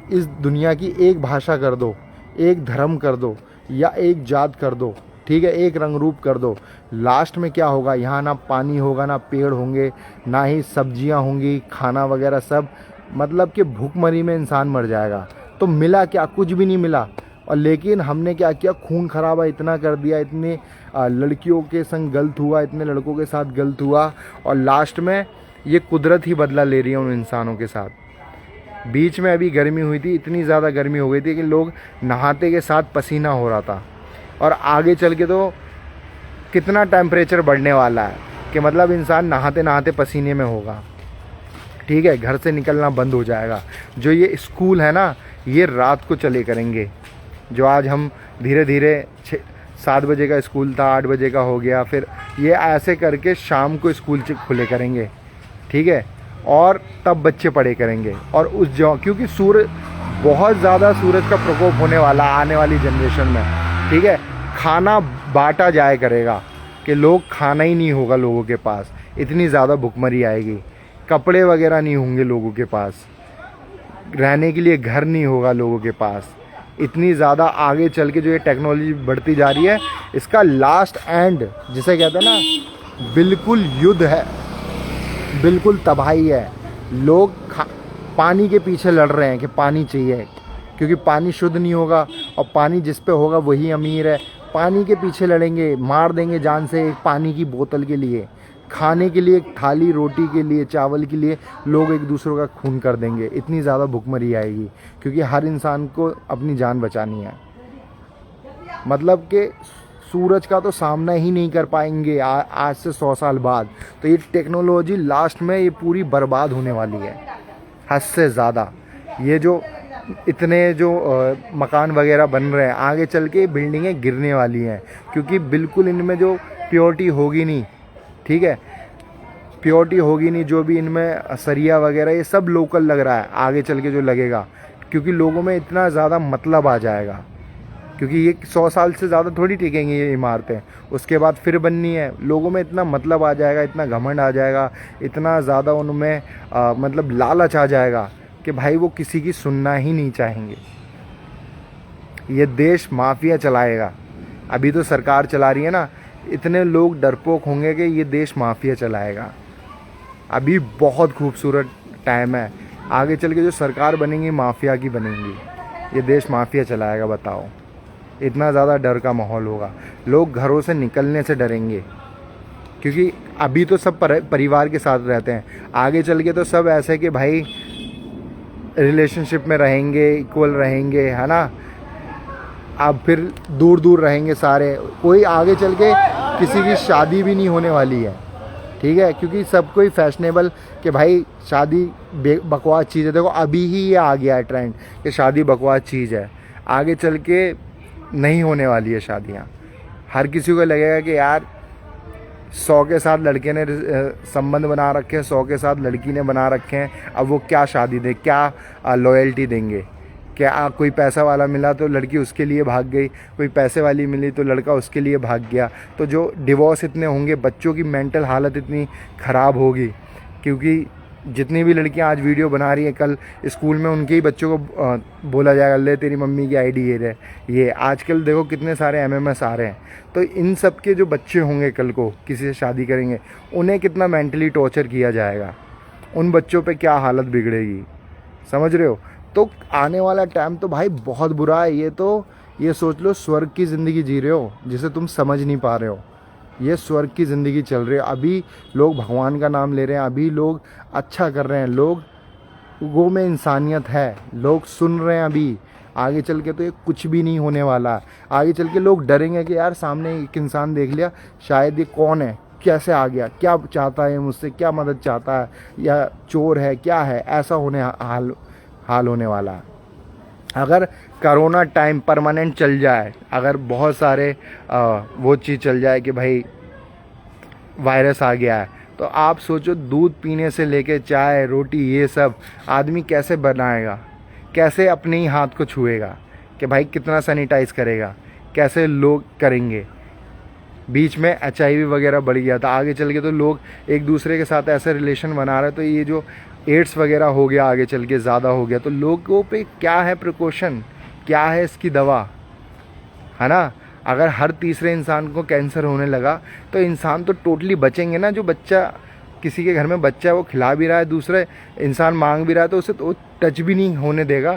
इस दुनिया की एक भाषा कर दो, एक धर्म कर दो, या एक जात कर दो, ठीक है, एक रंग रूप कर दो, लास्ट में क्या होगा, यहाँ ना पानी होगा, ना पेड़ होंगे, ना ही सब्जियाँ होंगी, खाना वगैरह सब, मतलब कि भूखमरी में इंसान मर जाएगा। तो मिला क्या, कुछ भी नहीं मिला। और लेकिन हमने क्या किया, खून खराबा इतना कर दिया, इतने लड़कियों के संग गलत हुआ, इतने लड़कों के साथ गलत हुआ, और लास्ट में ये कुदरत ही बदला ले रही है उन इंसानों के साथ। बीच में अभी गर्मी हुई थी, इतनी ज़्यादा गर्मी हो गई थी कि लोग नहाते के साथ पसीना हो रहा था, और आगे चल के तो कितना टेम्परेचर बढ़ने वाला है कि मतलब इंसान नहाते नहाते पसीने में होगा, ठीक है, घर से निकलना बंद हो जाएगा। जो ये स्कूल है ना, ये रात को चले करेंगे। जो आज हम धीरे धीरे 7 बजे का स्कूल था, 8 बजे का हो गया, फिर ये ऐसे करके शाम को स्कूल खुले करेंगे, ठीक है, और तब बच्चे पढ़े करेंगे। और उस क्योंकि सूरज बहुत ज़्यादा, सूरज का प्रकोप होने वाला आने वाली जनरेशन में, ठीक है, खाना बांटा जाया करेगा कि लोग खाना ही नहीं होगा लोगों के पास, इतनी ज़्यादा भुखमरी आएगी, कपड़े वगैरह नहीं होंगे लोगों के पास, रहने के लिए घर नहीं होगा लोगों के पास। इतनी ज़्यादा आगे चल के जो ये टेक्नोलॉजी बढ़ती जा रही है, इसका लास्ट एंड जिसे कहते हैं ना, बिल्कुल युद्ध है, बिल्कुल तबाही है। लोग पानी के पीछे लड़ रहे हैं कि पानी चाहिए, क्योंकि पानी शुद्ध नहीं होगा, और पानी जिस पे होगा वही अमीर है। पानी के पीछे लड़ेंगे, मार देंगे जान से एक पानी की बोतल के लिए, खाने के लिए, थाली रोटी के लिए, चावल के लिए लोग एक दूसरों का खून कर देंगे। इतनी ज़्यादा भुखमरी आएगी, क्योंकि हर इंसान को अपनी जान बचानी है। मतलब कि सूरज का तो सामना ही नहीं कर पाएंगे आज से 100 साल बाद। तो ये टेक्नोलॉजी लास्ट में ये पूरी बर्बाद होने वाली है, हद से ज़्यादा। ये जो इतने जो मकान वगैरह बन रहे हैं, आगे चल के बिल्डिंगें गिरने वाली हैं, क्योंकि बिल्कुल इनमें जो प्योरिटी होगी नहीं, ठीक है, प्योरिटी होगी नहीं। जो भी इनमें सरिया वगैरह ये सब लोकल लग रहा है, आगे चल के जो लगेगा, क्योंकि लोगों में इतना ज़्यादा मतलब आ जाएगा। क्योंकि ये 100 साल से ज़्यादा थोड़ी टिकेंगी ये इमारतें, उसके बाद फिर बननी है। लोगों में इतना मतलब आ जाएगा, इतना घमंड आ जाएगा, इतना ज़्यादा उनमें मतलब लालच आ जाएगा कि भाई वो किसी की सुनना ही नहीं चाहेंगे। ये देश माफिया चलाएगा। अभी तो सरकार चला रही है ना, इतने लोग डरपोक होंगे कि ये देश माफिया चलाएगा। अभी बहुत खूबसूरत टाइम है, आगे चल के जो सरकार बनेंगी माफिया की बनेंगी। ये देश माफिया चलाएगा, बताओ। इतना ज़्यादा डर का माहौल होगा, लोग घरों से निकलने से डरेंगे, क्योंकि अभी तो सब परिवार के साथ रहते हैं। आगे चल के तो सब ऐसे कि भाई रिलेशनशिप में रहेंगे, इक्वल रहेंगे, है ना। अब फिर दूर दूर रहेंगे सारे, कोई आगे चल के किसी की शादी भी नहीं होने वाली है, ठीक है, क्योंकि सब कोई फैशनेबल कि भाई शादी बकवास चीज़ है। देखो अभी ही ये आ गया है ट्रेंड कि शादी बकवास चीज़ है, आगे चल के नहीं होने वाली है शादियाँ। हर किसी को लगेगा कि यार 100 के साथ लड़के ने संबंध बना रखे हैं, 100 के साथ लड़की ने बना रखे हैं, अब वो क्या शादी दे, क्या लॉयल्टी देंगे। क्या कोई पैसा वाला मिला तो लड़की उसके लिए भाग गई, कोई पैसे वाली मिली तो लड़का उसके लिए भाग गया। तो जो डिवोर्स इतने होंगे, बच्चों की मेंटल हालत इतनी ख़राब होगी, क्योंकि जितनी भी लड़कियां आज वीडियो बना रही हैं, कल स्कूल में उनके ही बच्चों को बोला जाएगा ले तेरी मम्मी की आईडी ये आजकल देखो कितने सारे एमएमएस आ रहे हैं। तो इन सब के जो बच्चे होंगे कल को किसी से शादी करेंगे, उन्हें कितना मेंटली टॉर्चर किया जाएगा, उन बच्चों पे क्या हालत बिगड़ेगी, समझ रहे हो। तो आने वाला टाइम तो भाई बहुत बुरा है। ये सोच लो स्वर्ग की ज़िंदगी जी रहे हो, जिसे तुम समझ नहीं पा रहे हो। ये स्वर्ग की ज़िंदगी चल रही है। अभी लोग भगवान का नाम ले रहे हैं, अभी लोग अच्छा कर रहे हैं, लोगों में इंसानियत है, लोग सुन रहे हैं। अभी आगे चल के तो ये कुछ भी नहीं होने वाला। आगे चल के लोग डरेंगे कि यार सामने एक इंसान देख लिया, शायद ये कौन है, कैसे आ गया, क्या चाहता है मुझसे, क्या मदद चाहता है, या चोर है, क्या है, ऐसा हाल होने वाला है। अगर कोरोना टाइम परमानेंट चल जाए, अगर बहुत सारे वो चीज़ चल जाए कि भाई वायरस आ गया है, तो आप सोचो दूध पीने से लेके चाय रोटी ये सब आदमी कैसे बनाएगा, कैसे अपने ही हाथ को छुएगा, कि भाई कितना सैनिटाइज करेगा, कैसे लोग करेंगे। बीच में HIV वगैरह बढ़ गया था, आगे चल के तो लोग एक दूसरे के साथ ऐसे रिलेशन बना रहे, तो ये जो एड्स वगैरह हो गया आगे चल के ज़्यादा हो गया। तो लोगों पे क्या है प्रिकॉशन, क्या है इसकी दवा, है ना। अगर हर तीसरे इंसान को कैंसर होने लगा तो इंसान तो टोटली बचेंगे ना। जो बच्चा किसी के घर में बच्चा है वो खिला भी रहा है, दूसरे इंसान मांग भी रहा है, तो उसे तो टच भी नहीं होने देगा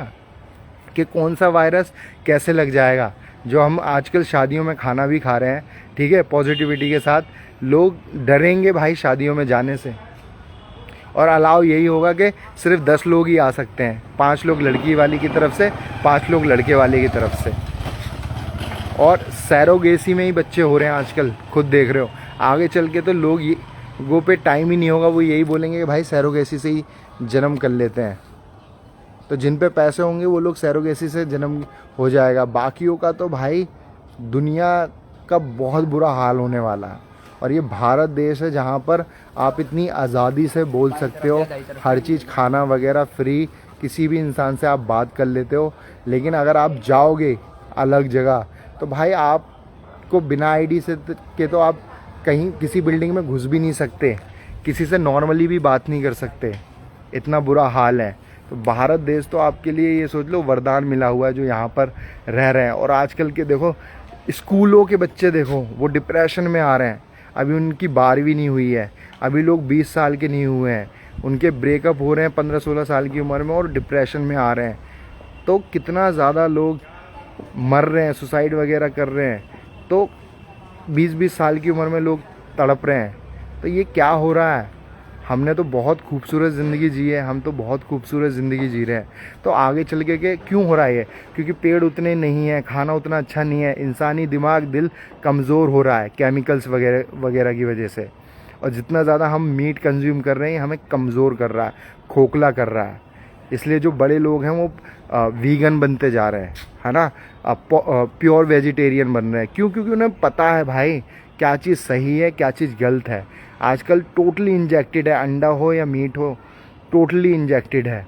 कि कौन सा वायरस कैसे लग जाएगा। जो हम आजकल शादियों में खाना भी खा रहे हैं, ठीक है, पॉजिटिविटी के साथ, लोग डरेंगे भाई शादियों में जाने से। और अलाउ यही होगा कि सिर्फ 10 लोग ही आ सकते हैं, 5 लोग लड़की वाली की तरफ से, 5 लोग लड़के वाले की तरफ से। और सैरोगेसी में ही बच्चे हो रहे हैं आजकल, खुद देख रहे हो। आगे चल के तो लोगों पे टाइम ही नहीं होगा, वो यही बोलेंगे कि भाई सैरोगेसी से ही जन्म कर लेते हैं। तो जिन पे पैसे होंगे वो लोग सैरोगेसी से जन्म हो जाएगा, बाकियों का तो भाई दुनिया का बहुत बुरा हाल होने वाला है। और ये भारत देश है जहाँ पर आप इतनी आज़ादी से बोल सकते हो, हर चीज़ खाना वगैरह फ्री, किसी भी इंसान से आप बात कर लेते हो। लेकिन अगर आप जाओगे अलग जगह तो भाई आपको बिना ID से के तो आप कहीं किसी बिल्डिंग में घुस भी नहीं सकते, किसी से नॉर्मली भी बात नहीं कर सकते, इतना बुरा हाल है। तो भारत देश तो आपके लिए ये सोच लो वरदान मिला हुआ है जो यहाँ पर रह रहे हैं। और आजकल के देखो स्कूलों के बच्चे देखो, वो डिप्रेशन में आ रहे हैं, अभी उनकी 12वीं नहीं हुई है, अभी लोग 20 साल के नहीं हुए हैं, उनके ब्रेकअप हो रहे हैं 15-16 साल की उम्र में और डिप्रेशन में आ रहे हैं। तो कितना ज़्यादा लोग मर रहे हैं, सुसाइड वगैरह कर रहे हैं। तो 20-20 साल की उम्र में लोग तड़प रहे हैं। तो ये क्या हो रहा है? हमने तो बहुत खूबसूरत ज़िंदगी जी है, हम तो बहुत खूबसूरत ज़िंदगी जी रहे हैं, तो आगे चल के क्यों हो रहा है ये? क्योंकि पेड़ उतने नहीं हैं, खाना उतना अच्छा नहीं है, इंसानी दिमाग, दिल कमज़ोर हो रहा है केमिकल्स वगैरह वगैरह की वजह से। और जितना ज़्यादा हम मीट कंज्यूम कर रहे हैं, हमें कमज़ोर कर रहा है, खोखला कर रहा है। इसलिए जो बड़े लोग हैं वो वीगन बनते जा रहे हैं, है ना, प्योर वेजिटेरियन बन रहे हैं। क्यों? क्योंकि उन्हें पता है भाई क्या चीज़ सही है, क्या चीज़ गलत है। आजकल टोटली इंजेक्टेड है, अंडा हो या मीट हो, टोटली इंजेक्टेड है।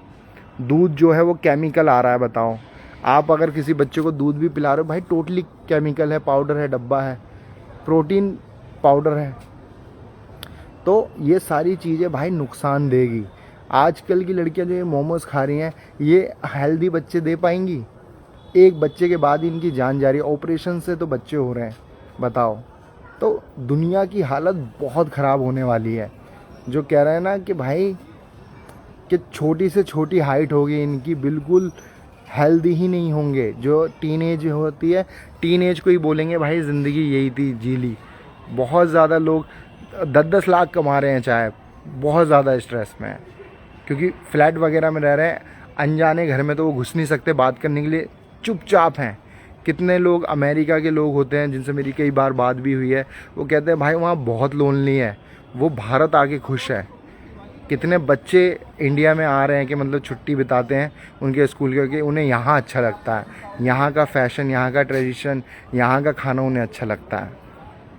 दूध जो है वो केमिकल आ रहा है, बताओ। आप अगर किसी बच्चे को दूध भी पिला रहे हो भाई, टोटली केमिकल है, पाउडर है, डब्बा है, प्रोटीन पाउडर है। तो ये सारी चीज़ें भाई नुकसान देगी। आजकल की लड़कियां जो ये मोमोज खा रही हैं, ये हेल्दी बच्चे दे पाएंगी? एक बच्चे के बाद इनकी जान जा रही है, ऑपरेशन से तो बच्चे हो रहे हैं, बताओ। तो दुनिया की हालत बहुत ख़राब होने वाली है। जो कह रहे हैं ना कि भाई कि छोटी से छोटी हाइट होगी इनकी, बिल्कुल हेल्दी ही नहीं होंगे। जो टीनेज होती है, टीनेज को ही बोलेंगे भाई ज़िंदगी यही थी, जी ली। बहुत ज़्यादा लोग 10-10 लाख कमा रहे हैं, चाहे बहुत ज़्यादा स्ट्रेस में है, क्योंकि फ्लैट वगैरह में रह रहे हैं। अनजाने घर में तो वो घुस नहीं सकते बात करने के लिए, चुपचाप हैं। कितने लोग अमेरिका के लोग होते हैं जिनसे मेरी कई बार बात भी हुई है, वो कहते हैं भाई वहाँ बहुत लोनली है, वो भारत आके खुश है। कितने बच्चे इंडिया में आ रहे हैं कि मतलब छुट्टी बिताते हैं उनके स्कूल के, उन्हें यहाँ अच्छा लगता है, यहाँ का फैशन, यहाँ का ट्रेडिशन, यहाँ का खाना उन्हें अच्छा लगता है।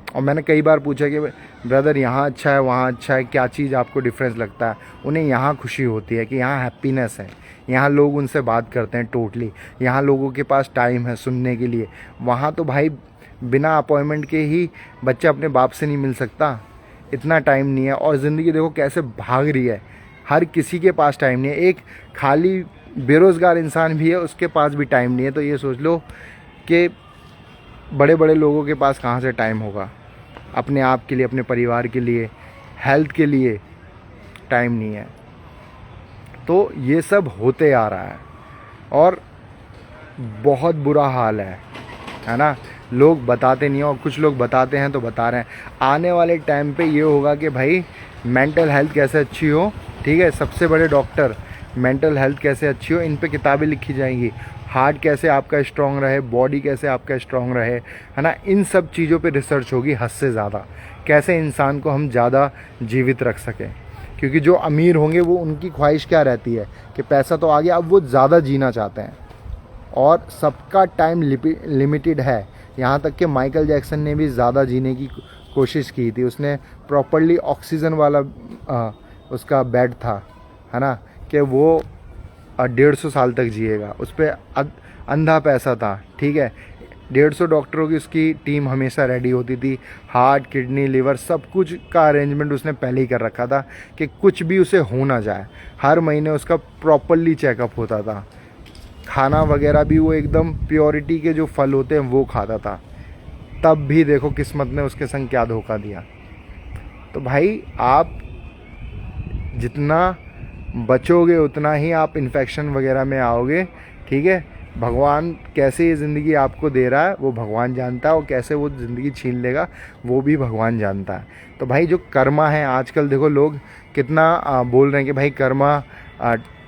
और मैंने कई बार पूछा कि ब्रदर यहाँ अच्छा है, वहाँ अच्छा है, क्या चीज़ आपको डिफरेंस लगता है? उन्हें यहाँ खुशी होती है कि यहाँ हैप्पीनेस है, यहाँ लोग उनसे बात करते हैं टोटली, यहाँ लोगों के पास टाइम है सुनने के लिए। वहाँ तो भाई बिना अपॉइंटमेंट के ही बच्चा अपने बाप से नहीं मिल सकता, इतना टाइम नहीं है। और ज़िंदगी देखो कैसे भाग रही है, हर किसी के पास टाइम नहीं है। एक खाली बेरोज़गार इंसान भी है, उसके पास भी टाइम नहीं है। तो ये सोच लो कि बड़े बड़े लोगों के पास कहाँ से टाइम होगा अपने आप के लिए, अपने परिवार के लिए, हेल्थ के लिए टाइम नहीं है। तो ये सब होते आ रहा है और बहुत बुरा हाल है ना। लोग बताते नहीं हैं, और कुछ लोग बताते हैं तो बता रहे हैं। आने वाले टाइम पे ये होगा कि भाई मेंटल हेल्थ कैसे अच्छी हो, ठीक है, सबसे बड़े डॉक्टर, मेंटल हेल्थ कैसे अच्छी हो, इन पे किताबें लिखी जाएंगी। हार्ट कैसे आपका स्ट्रांग रहे, बॉडी कैसे आपका स्ट्रांग रहे, है ना, इन सब चीज़ों पे रिसर्च होगी हद से ज़्यादा। कैसे इंसान को हम ज़्यादा जीवित रख सकें, क्योंकि जो अमीर होंगे वो, उनकी ख्वाहिश क्या रहती है कि पैसा तो आ गया, अब वो ज़्यादा जीना चाहते हैं। और सबका टाइम लिमिटेड है। यहाँ तक कि माइकल जैक्सन ने भी ज़्यादा जीने की कोशिश की थी। उसने प्रॉपरली ऑक्सीजन वाला उसका बेड था, है ना, कि वो 150 साल तक जिएगा। उस पर अंधा पैसा था, ठीक है। 150 डॉक्टरों की उसकी टीम हमेशा रेडी होती थी। हार्ट, किडनी, लिवर, सब कुछ का अरेंजमेंट उसने पहले ही कर रखा था कि कुछ भी उसे हो ना जाए। हर महीने उसका प्रॉपरली चेकअप होता था। खाना वगैरह भी वो एकदम प्योरिटी के जो फल होते हैं वो खाता था। तब भी देखो किस्मत ने उसके संग क्या धोखा दिया। तो भाई आप जितना बचोगे उतना ही आप इन्फेक्शन वगैरह में आओगे, ठीक है। भगवान कैसे ये ज़िंदगी आपको दे रहा है वो भगवान जानता है, और कैसे वो ज़िंदगी छीन लेगा वो भी भगवान जानता है। तो भाई जो कर्मा है, आजकल देखो लोग कितना बोल रहे हैं कि भाई कर्मा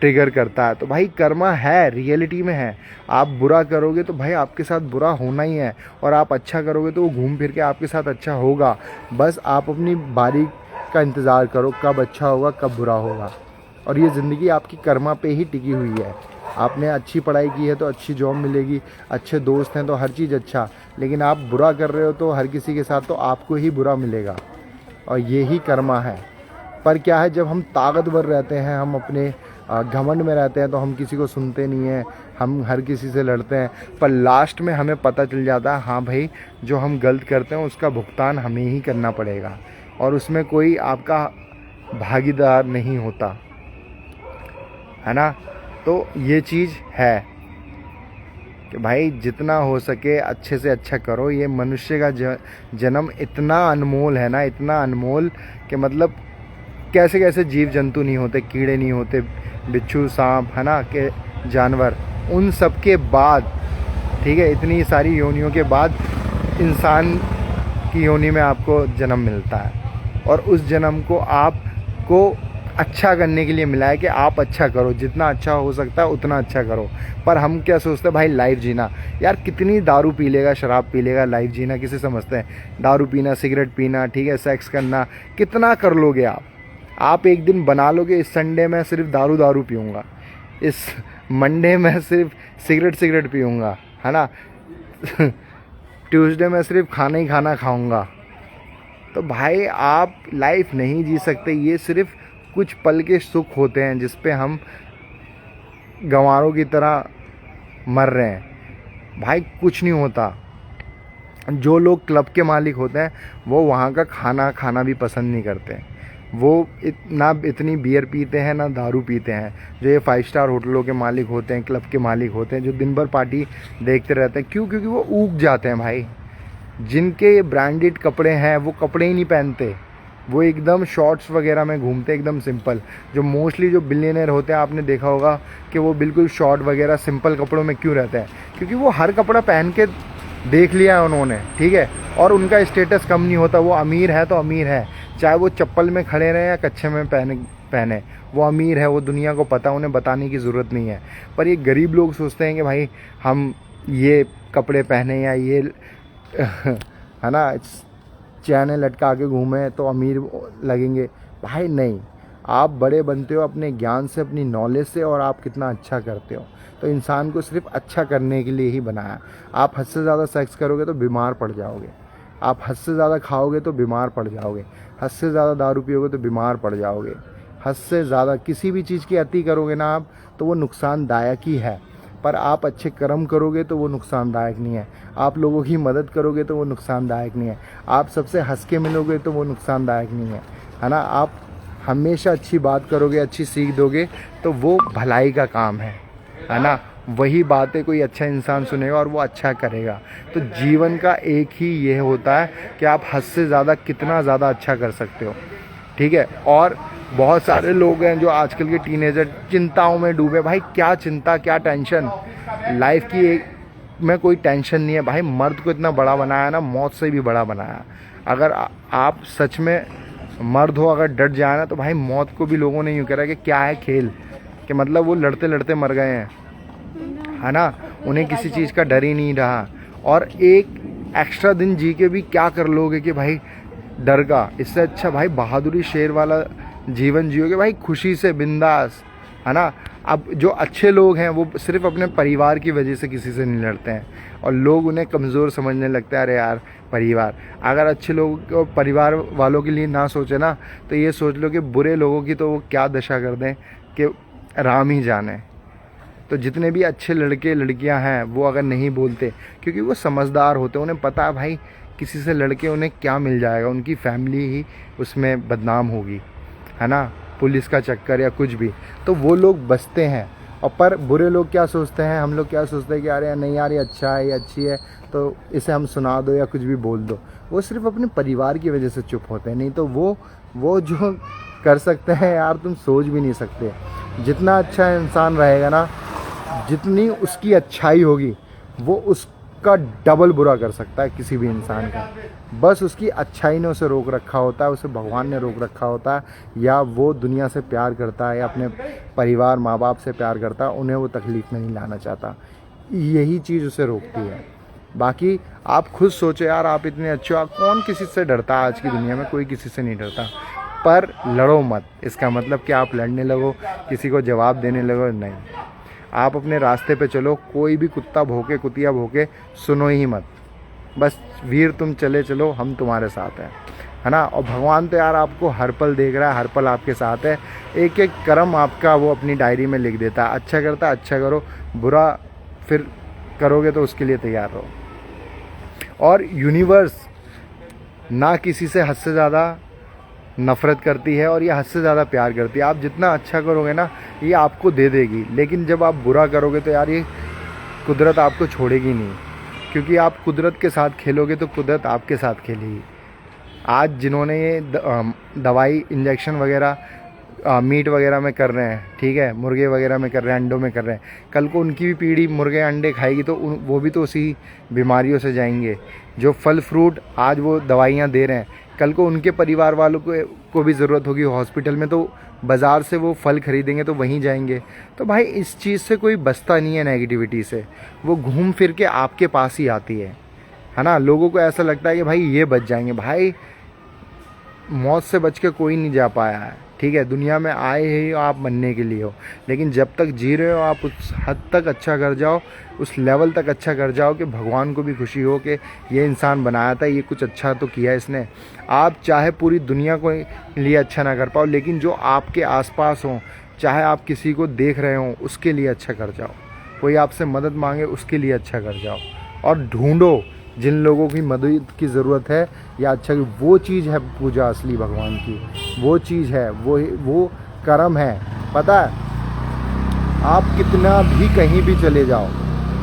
ट्रिगर करता है। तो भाई कर्मा है, रियलिटी में है। आप बुरा करोगे तो भाई आपके साथ बुरा होना ही है, और आप अच्छा करोगे तो वो घूम फिर के आपके साथ अच्छा होगा। बस आप अपनी बारी का इंतज़ार करो, कब अच्छा होगा कब बुरा होगा। और ये ज़िंदगी आपकी कर्मा पे ही टिकी हुई है। आपने अच्छी पढ़ाई की है तो अच्छी जॉब मिलेगी, अच्छे दोस्त हैं तो हर चीज़ अच्छा, लेकिन आप बुरा कर रहे हो तो हर किसी के साथ तो आपको ही बुरा मिलेगा, और ये ही कर्मा है। पर क्या है, जब हम ताकतवर रहते हैं, हम अपने घमंड में रहते हैं, तो हम किसी को सुनते नहीं हैं, हम हर किसी से लड़ते हैं। पर लास्ट में हमें पता चल जाता है हाँ भाई जो हम गलत करते हैं उसका भुगतान हमें ही करना पड़ेगा, और उसमें कोई आपका भागीदार नहीं होता, है ना। तो ये चीज़ है कि भाई जितना हो सके अच्छे से अच्छा करो। ये मनुष्य का जन्म इतना अनमोल है ना, इतना अनमोल कि मतलब कैसे कैसे जीव जंतु नहीं होते, कीड़े नहीं होते, बिच्छू, सांप, है ना, के जानवर, उन सब के बाद, ठीक है, इतनी सारी योनियों के बाद इंसान की योनि में आपको जन्म मिलता है। और उस जन्म को आपको अच्छा करने के लिए मिला है कि आप अच्छा करो, जितना अच्छा हो सकता है उतना अच्छा करो। पर हम क्या सोचते हैं भाई, लाइफ जीना। यार कितनी दारू पी लेगा, शराब पी लेगा, लाइफ जीना किसे समझते हैं? दारू पीना, सिगरेट पीना, ठीक है, सेक्स करना, कितना कर लोगे आप एक दिन बना लोगे इस संडे में सिर्फ दारू पीऊँगा, इस मंडे में सिर्फ सिगरेट पीऊँगा, है ना, ट्यूसडे में सिर्फ खाना ही खाना खाऊँगा। तो भाई आप लाइफ नहीं जी सकते। ये सिर्फ कुछ पल के सुख होते हैं जिस पे हम गंवारों की तरह मर रहे हैं। भाई कुछ नहीं होता। जो लोग क्लब के मालिक होते हैं वो वहाँ का खाना खाना भी पसंद नहीं करते। वो इतनी बियर पीते हैं ना दारू पीते हैं। जो ये 5 स्टार होटलों के मालिक होते हैं, क्लब के मालिक होते हैं, जो दिन भर पार्टी देखते रहते हैं, क्यों? क्योंकि वो ऊब जाते हैं भाई। जिनके ब्रांडेड कपड़े हैं वो कपड़े ही नहीं पहनते, वो एकदम शॉर्ट्स वगैरह में घूमते, एकदम सिंपल। जो मोस्टली जो बिलियनर होते हैं आपने देखा होगा कि वो बिल्कुल शॉर्ट वगैरह सिंपल कपड़ों में क्यों रहते हैं? क्योंकि वो हर कपड़ा पहन के देख लिया है उन्होंने, ठीक है, और उनका स्टेटस कम नहीं होता। वो अमीर है तो अमीर है, चाहे वो चप्पल में खड़े रहें या कच्छे में पहने, वो अमीर है, वो दुनिया को पता, उन्हें बताने की ज़रूरत नहीं है। पर ये गरीब लोग सोचते हैं कि भाई हम ये कपड़े पहने या ये है ना चैने लटका के घूमें तो अमीर लगेंगे। भाई नहीं, आप बड़े बनते हो अपने ज्ञान से, अपनी नॉलेज से, और आप कितना अच्छा करते हो। तो इंसान को सिर्फ अच्छा करने के लिए ही बनाया। आप हद से ज़्यादा सेक्स करोगे तो बीमार पड़ जाओगे, आप हद से ज़्यादा खाओगे तो बीमार पड़ जाओगे, हद से ज़्यादा दारू पियोगे तो बीमार पड़ जाओगे, हद से ज़्यादा किसी भी चीज़ की अति करोगे ना आप तो वो नुकसानदायक ही है। पर आप अच्छे कर्म करोगे तो वो नुकसानदायक नहीं है। आप लोगों की मदद करोगे तो वो नुकसानदायक नहीं है। आप सबसे हंस के मिलोगे तो वो नुकसानदायक नहीं है ना। आप हमेशा अच्छी बात करोगे, अच्छी सीख दोगे तो वो भलाई का काम है ना। वही बातें कोई अच्छा इंसान सुनेगा और वो अच्छा करेगा। तो जीवन का एक ही ये होता है कि आप हद से ज़्यादा कितना ज़्यादा अच्छा कर सकते हो, ठीक है। और बहुत सारे लोग हैं जो आजकल के टीनेजर चिंताओं में डूबे। भाई क्या चिंता, क्या टेंशन? लाइफ की एक में कोई टेंशन नहीं है भाई। मर्द को इतना बड़ा बनाया ना, मौत से भी बड़ा बनाया। अगर आप सच में मर्द हो, अगर डट जाए ना तो भाई मौत को भी लोगों ने यूँ करा कि क्या है खेल, कि मतलब वो लड़ते लड़ते मर गए हैं, है ना। उन्हें किसी चीज़ का डर ही नहीं रहा। और एक एक्स्ट्रा दिन जी के भी क्या कर लोगे कि भाई डर का? इससे अच्छा भाई बहादुरी शेर वाला जीवन जियोगे भाई, खुशी से, बिंदास, है ना। अब जो अच्छे लोग हैं वो सिर्फ अपने परिवार की वजह से किसी से नहीं लड़ते हैं, और लोग उन्हें कमज़ोर समझने लगते हैं। अरे यार परिवार, अगर अच्छे लोगों को परिवार वालों के लिए ना सोचे ना तो ये सोच लो कि बुरे लोगों की तो वो क्या दशा कर दें कि राम ही जाने। तो जितने भी अच्छे लड़के लड़कियां हैं वो अगर नहीं बोलते, क्योंकि वो समझदार होते, उन्हें पता है भाई किसी से लड़के उन्हें क्या मिल जाएगा, उनकी फैमिली ही उसमें बदनाम होगी, है ना, पुलिस का चक्कर या कुछ भी, तो वो लोग बचते हैं। और पर बुरे लोग क्या सोचते हैं, हम लोग क्या सोचते हैं कि यार नहीं यार ये अच्छा है, ये अच्छी है, तो इसे हम सुना दो या कुछ भी बोल दो। वो सिर्फ अपने परिवार की वजह से चुप होते हैं, नहीं तो वो जो कर सकते हैं यार तुम सोच भी नहीं सकते। जितना अच्छा इंसान रहेगा ना, जितनी उसकी अच्छाई होगी वो उसका डबल बुरा कर सकता है किसी भी इंसान का। बस उसकी अच्छाई ने उसे रोक रखा होता है, उसे भगवान ने रोक रखा होता है, या वो दुनिया से प्यार करता है या अपने परिवार माँ बाप से प्यार करता है, उन्हें वो तकलीफ़ नहीं लाना चाहता। यही चीज़ उसे रोकती है। बाकी आप खुद सोचो यार, आप इतने अच्छे हो, कौन किसी से डरता है? आज की दुनिया में कोई किसी से नहीं डरता। पर लड़ो मत, इसका मतलब कि आप लड़ने लगो, किसी को जवाब देने लगो, नहीं। आप अपने रास्ते पे चलो, कोई भी कुत्ता भौंके, कुतिया भौंके, सुनो ही मत। बस वीर तुम चले चलो, हम तुम्हारे साथ हैं, है ना। और भगवान तो यार आपको हर पल देख रहा है, हर पल आपके साथ है। एक एक कर्म आपका वो अपनी डायरी में लिख देता है। अच्छा करता है अच्छा करो, बुरा फिर करोगे तो उसके लिए तैयार रहो। और यूनिवर्स ना किसी से हद से ज़्यादा नफ़रत करती है और ये हद से ज़्यादा प्यार करती है। आप जितना अच्छा करोगे ना ये आपको दे देगी, लेकिन जब आप बुरा करोगे तो यार ये कुदरत आपको छोड़ेगी नहीं, क्योंकि आप कुदरत के साथ खेलोगे तो कुदरत आपके साथ खेलेगी। आज जिन्होंने ये दवाई इंजेक्शन वगैरह मीट वगैरह में कर रहे हैं, ठीक है, मुर्गे वगैरह में कर रहे हैं, अंडों में कर रहे हैं, कल को उनकी भी पीढ़ी मुर्गे अंडे खाएगी तो वो भी तो उसी बीमारियों से जाएंगे। जो फल फ्रूट आज वो दवाइयाँ दे रहे हैं, कल को उनके परिवार वालों को भी ज़रूरत होगी हॉस्पिटल में, तो बाज़ार से वो फल ख़रीदेंगे तो वहीं जाएंगे। तो भाई इस चीज़ से कोई बचता नहीं है, नेगेटिविटी से। वो घूम फिर के आपके पास ही आती है ना। लोगों को ऐसा लगता है कि भाई ये बच जाएंगे। भाई मौत से बच के कोई नहीं जा पाया है, ठीक है। दुनिया में आए ही आप मरने के लिए हो, लेकिन जब तक जी रहे हो आप उस हद तक अच्छा कर जाओ, उस लेवल तक अच्छा कर जाओ कि भगवान को भी खुशी हो कि ये इंसान बनाया था, ये कुछ अच्छा तो किया इसने। आप चाहे पूरी दुनिया को लिए अच्छा ना कर पाओ, लेकिन जो आपके आसपास हो, चाहे आप किसी को देख रहे हो, उसके लिए अच्छा कर जाओ। कोई आपसे मदद मांगे उसके लिए अच्छा कर जाओ। और ढूंढो जिन लोगों की मदद की ज़रूरत है या अच्छा, वो चीज़ है पूजा असली भगवान की, वो चीज़ है, वो कर्म है। पता है, आप कितना भी कहीं भी चले जाओ,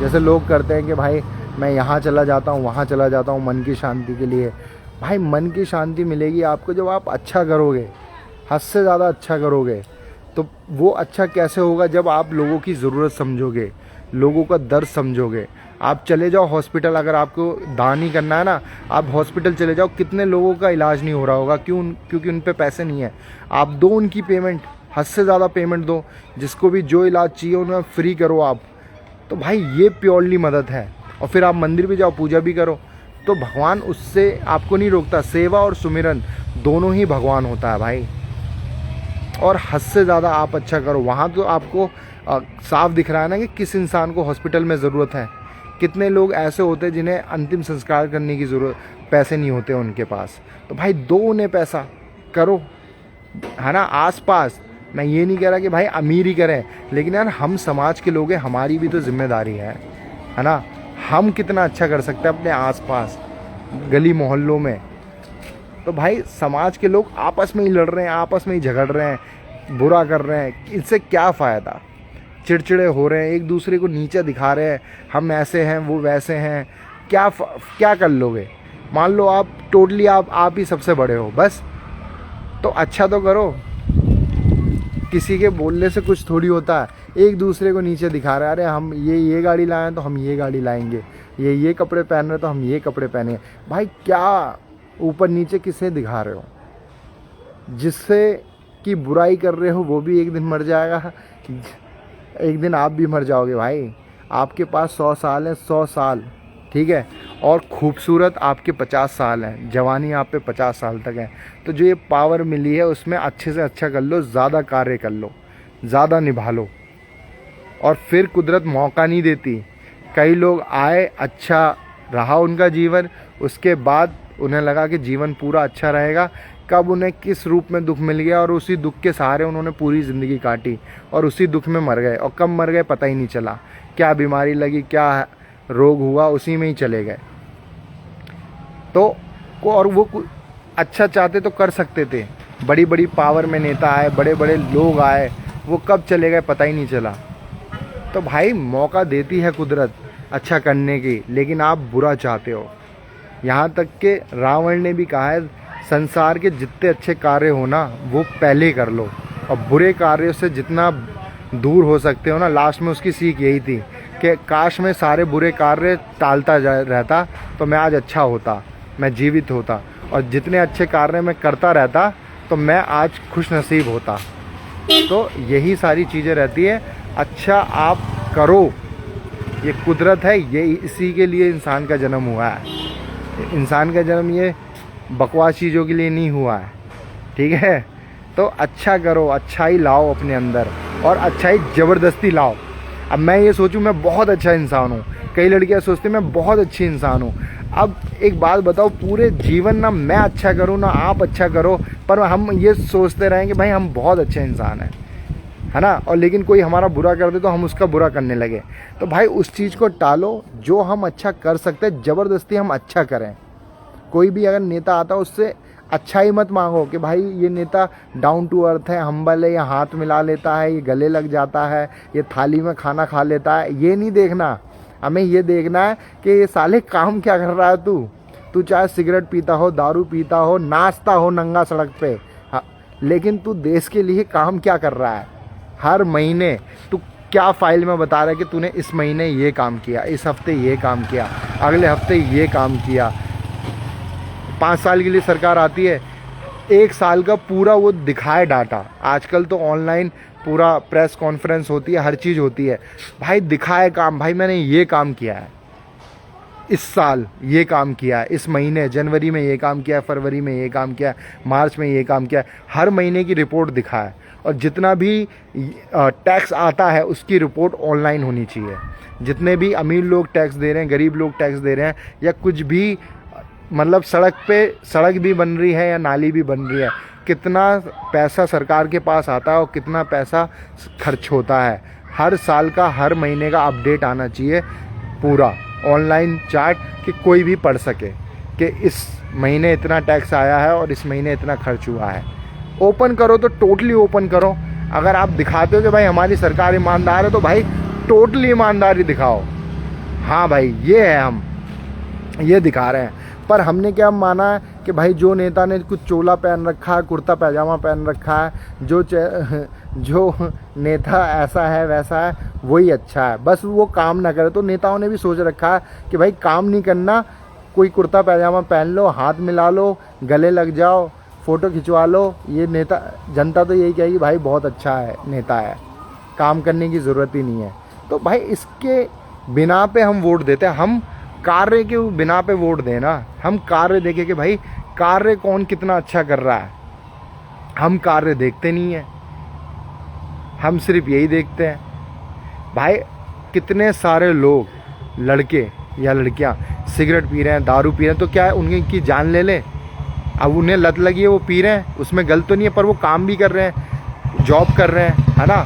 जैसे लोग करते हैं कि भाई मैं यहाँ चला जाता हूँ, वहाँ चला जाता हूँ मन की शांति के लिए। भाई मन की शांति मिलेगी आपको जब आप अच्छा करोगे, हद से ज़्यादा अच्छा करोगे। तो वो अच्छा कैसे होगा? जब आप लोगों की ज़रूरत समझोगे, लोगों का दर्द समझोगे। आप चले जाओ हॉस्पिटल, अगर आपको दान ही करना है ना, आप हॉस्पिटल चले जाओ, कितने लोगों का इलाज नहीं हो रहा होगा, क्योंकि उन पे पैसे नहीं है। आप दो उनकी पेमेंट, हद से ज़्यादा पेमेंट दो, जिसको भी जो इलाज चाहिए उन्हें फ्री करो आप। तो भाई ये प्योरली मदद है। और फिर आप मंदिर भी जाओ, पूजा भी करो, तो भगवान उससे आपको नहीं रोकता। सेवा और सुमिरन दोनों ही भगवान होता है भाई। और हद से ज़्यादा आप अच्छा करो। वहाँ तो आपको साफ दिख रहा है ना कि किस इंसान को हॉस्पिटल में ज़रूरत है। कितने लोग ऐसे होते हैं जिन्हें अंतिम संस्कार करने की ज़रूरत, पैसे नहीं होते उनके पास। तो भाई दो उन्हें पैसा, करो, है ना। आसपास, मैं ये नहीं कह रहा कि भाई अमीर ही करें, लेकिन यार हम समाज के लोग हैं, हमारी भी तो जिम्मेदारी है ना। हम कितना अच्छा कर सकते हैं अपने आसपास, गली मोहल्लों में। तो भाई समाज के लोग आपस में ही लड़ रहे हैं, आपस में ही झगड़ रहे हैं, बुरा कर रहे हैं, इससे क्या फ़ायदा? चिड़चिड़े हो रहे हैं, एक दूसरे को नीचे दिखा रहे हैं, हम ऐसे हैं वो वैसे हैं। क्या कर लोगे? मान लो आप टोटली आप ही सबसे बड़े हो, बस तो अच्छा तो करो। किसी के बोलने से कुछ थोड़ी होता है। एक दूसरे को नीचे दिखा रहे हैं, अरे हम ये गाड़ी लाए हैं तो हम ये गाड़ी लाएंगे, ये कपड़े पहन रहे तो हम ये कपड़े पहनेंगे। भाई क्या ऊपर नीचे किसे दिखा रहे हो? जिससे कि बुराई कर रहे हो वो भी एक दिन मर जाएगा, एक दिन आप भी मर जाओगे। भाई आपके पास 100 साल है, 100 साल, ठीक है। और खूबसूरत आपके 50 साल हैं, जवानी आप पे 50 साल तक है। तो जो ये पावर मिली है उसमें अच्छे से अच्छा कर लो, ज़्यादा कार्य कर लो, ज़्यादा निभा लो। और फिर कुदरत मौका नहीं देती। कई लोग आए, अच्छा रहा उनका जीवन, उसके बाद उन्हें लगा कि जीवन पूरा अच्छा रहेगा, कब उन्हें किस रूप में दुख मिल गया और उसी दुख के सहारे उन्होंने पूरी ज़िंदगी काटी और उसी दुख में मर गए। और कब मर गए पता ही नहीं चला, क्या बीमारी लगी, क्या रोग हुआ, उसी में ही चले गए। तो और वो अच्छा चाहते तो कर सकते थे। बड़ी बड़ी पावर में नेता आए, बड़े बड़े लोग आए, वो कब चले गए पता ही नहीं चला। तो भाई मौका देती है कुदरत अच्छा करने की, लेकिन आप बुरा चाहते हो। यहाँ तक कि रावण ने भी कहा है, संसार के जितने अच्छे कार्य हो ना वो पहले कर लो, और बुरे कार्यों से जितना दूर हो सकते हो ना। लास्ट में उसकी सीख यही थी कि काश मैं सारे बुरे कार्य टालता रहता तो मैं आज अच्छा होता, मैं जीवित होता, और जितने अच्छे कार्य मैं करता रहता तो मैं आज खुश नसीब होता। तो यही सारी चीज़ें रहती है। अच्छा आप करो, ये कुदरत है, ये इसी के लिए इंसान का जन्म हुआ है। इंसान का जन्म ये बकवास चीज़ों के लिए नहीं हुआ है, ठीक है। तो अच्छा करो, अच्छाई लाओ अपने अंदर, और अच्छाई ज़बरदस्ती लाओ। अब मैं ये सोचूं मैं बहुत अच्छा इंसान हूँ, कई लड़कियाँ सोचती हैं मैं बहुत अच्छी इंसान हूँ। अब एक बात बताओ, पूरे जीवन ना मैं अच्छा करूँ ना आप अच्छा करो, पर हम ये सोचते रहें कि भाई हम बहुत अच्छे इंसान हैं, है ना, और लेकिन कोई हमारा बुरा कर दे तो हम उसका बुरा करने लगे। तो भाई उस चीज़ को टालो, जो हम अच्छा कर सकते हैं ज़बरदस्ती हम अच्छा करें। कोई भी अगर नेता आता है उससे अच्छाई मत मांगो कि भाई ये नेता डाउन टू अर्थ है, हम्बल है, ये हाथ मिला लेता है, ये गले लग जाता है, ये थाली में खाना खा लेता है। ये नहीं देखना, हमें ये देखना है कि ये साले काम क्या कर रहा है। तू चाहे सिगरेट पीता हो, दारू पीता हो, नाचता हो नंगा सड़क पे, लेकिन तू देश के लिए काम क्या कर रहा है। हर महीने तू क्या फाइल में बता रहा है कि तूने इस महीने ये काम किया, इस हफ्ते ये काम किया, अगले हफ्ते ये काम किया। 5 साल के लिए सरकार आती है, 1 साल का पूरा वो दिखाए डाटा। आजकल तो ऑनलाइन पूरा प्रेस कॉन्फ्रेंस होती है, हर चीज़ होती है। भाई दिखाए काम, भाई मैंने ये काम किया है, इस साल ये काम किया है, इस महीने जनवरी में ये काम किया है, फरवरी में ये काम किया है, मार्च में ये काम किया है। हर महीने की रिपोर्ट दिखाए, और जितना भी टैक्स आता है उसकी रिपोर्ट ऑनलाइन होनी चाहिए। जितने भी अमीर लोग टैक्स दे रहे हैं, गरीब लोग टैक्स दे रहे हैं, या कुछ भी मतलब सड़क पे सड़क भी बन रही है या नाली भी बन रही है, कितना पैसा सरकार के पास आता है और कितना पैसा खर्च होता है, हर साल का हर महीने का अपडेट आना चाहिए, पूरा ऑनलाइन चार्ट, कि कोई भी पढ़ सके कि इस महीने इतना टैक्स आया है और इस महीने इतना खर्च हुआ है। ओपन करो तो टोटली ओपन करो। अगर आप दिखाते हो कि भाई हमारी सरकार ईमानदार है, तो भाई टोटली ईमानदारी दिखाओ। हाँ भाई ये है, हम ये दिखा रहे हैं। पर हमने क्या माना है कि भाई जो नेता ने कुछ चोला पहन रखा है, कुर्ता पैजामा पहन रखा है, जो नेता ऐसा है वैसा है, वही अच्छा है, बस वो काम ना करे। तो नेताओं ने भी सोच रखा है कि भाई काम नहीं करना, कोई कुर्ता पैजामा पहन लो, हाथ मिला लो, गले लग जाओ, फ़ोटो खिंचवा लो। ये नेता, जनता तो यही कहेगी भाई बहुत अच्छा है नेता है, काम करने की ज़रूरत ही नहीं है। तो भाई इसके बिना पे हम वोट देते हैं। हम कार्य के बिना पे वोट देना, हम कार्य देखें कि भाई कार्य कौन कितना अच्छा कर रहा है। हम कार्य देखते नहीं हैं, हम सिर्फ यही देखते हैं। भाई कितने सारे लोग, लड़के या लड़कियां सिगरेट पी रहे हैं, दारू पी रहे हैं, तो क्या है उनकी जान ले लें? अब उन्हें लत लगी है, वो पी रहे हैं, उसमें गलत तो नहीं है, पर वो काम भी कर रहे हैं, जॉब कर रहे हैं, है ना,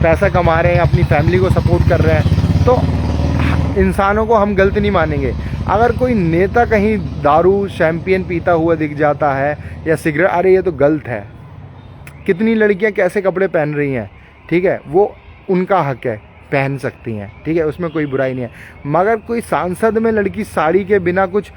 पैसा कमा रहे हैं, अपनी फैमिली को सपोर्ट कर रहे हैं। तो इंसानों को हम गलत नहीं मानेंगे। अगर कोई नेता कहीं दारू शैम्पियन पीता हुआ दिख जाता है या सिगरेट, अरे ये तो गलत है। कितनी लड़कियां कैसे कपड़े पहन रही हैं, ठीक है, वो उनका हक है, पहन सकती हैं, ठीक है, उसमें कोई बुराई नहीं है। मगर कोई सांसद में लड़की साड़ी के बिना कुछ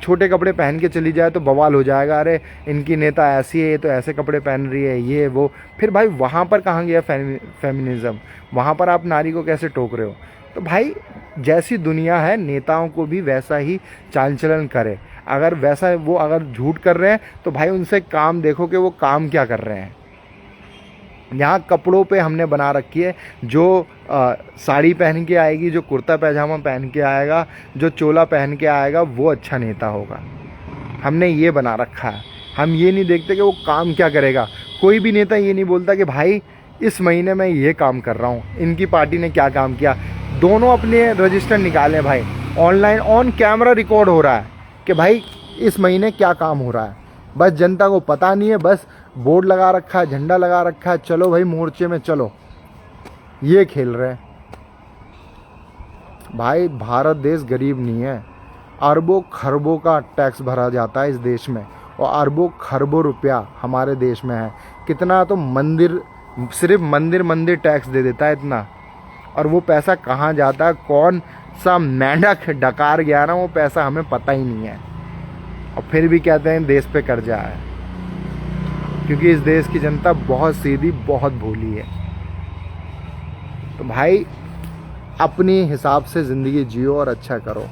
छोटे कपड़े पहन के चली जाए तो बवाल हो जाएगा। अरे इनकी नेता ऐसी है, ये तो ऐसे कपड़े पहन रही है, ये वो। फिर भाई वहाँ पर कहाँ गया फेमिनिज़म? वहाँ पर आप नारी को कैसे टोक रहे हो? तो भाई जैसी दुनिया है, नेताओं को भी वैसा ही चाल चलन करे। अगर वैसा वो अगर झूठ कर रहे हैं तो भाई उनसे काम देखो कि वो काम क्या कर रहे हैं। यहाँ कपड़ों पे हमने बना रखी है, जो साड़ी पहन के आएगी, जो कुर्ता पैजामा पहन के आएगा, जो चोला पहन के आएगा, वो अच्छा नेता होगा। हमने ये बना रखा है। हम ये नहीं देखते कि वो काम क्या करेगा। कोई भी नेता ये नहीं बोलता कि भाई इस महीने में ये काम कर रहा हूँ, इनकी पार्टी ने क्या काम किया। दोनों अपने रजिस्टर निकालें भाई, ऑनलाइन ऑन कैमरा रिकॉर्ड हो रहा है कि भाई इस महीने क्या काम हो रहा है। बस जनता को पता नहीं है, बस बोर्ड लगा रखा है, झंडा लगा रखा है, चलो भाई मोर्चे में चलो, ये खेल रहे हैं। भाई भारत देश गरीब नहीं है, अरबों खरबों का टैक्स भरा जाता है इस देश में, और अरबों खरबों रुपया हमारे देश में है। कितना तो मंदिर, सिर्फ मंदिर टैक्स दे देता है इतना, और वो पैसा कहाँ जाता है, कौन सा मेंढक डकार गया ना, वो पैसा हमें पता ही नहीं है। और फिर भी कहते हैं देश पे कर्जा है, क्योंकि इस देश की जनता बहुत सीधी, बहुत भोली है। तो भाई अपनी हिसाब से ज़िंदगी जियो और अच्छा करो।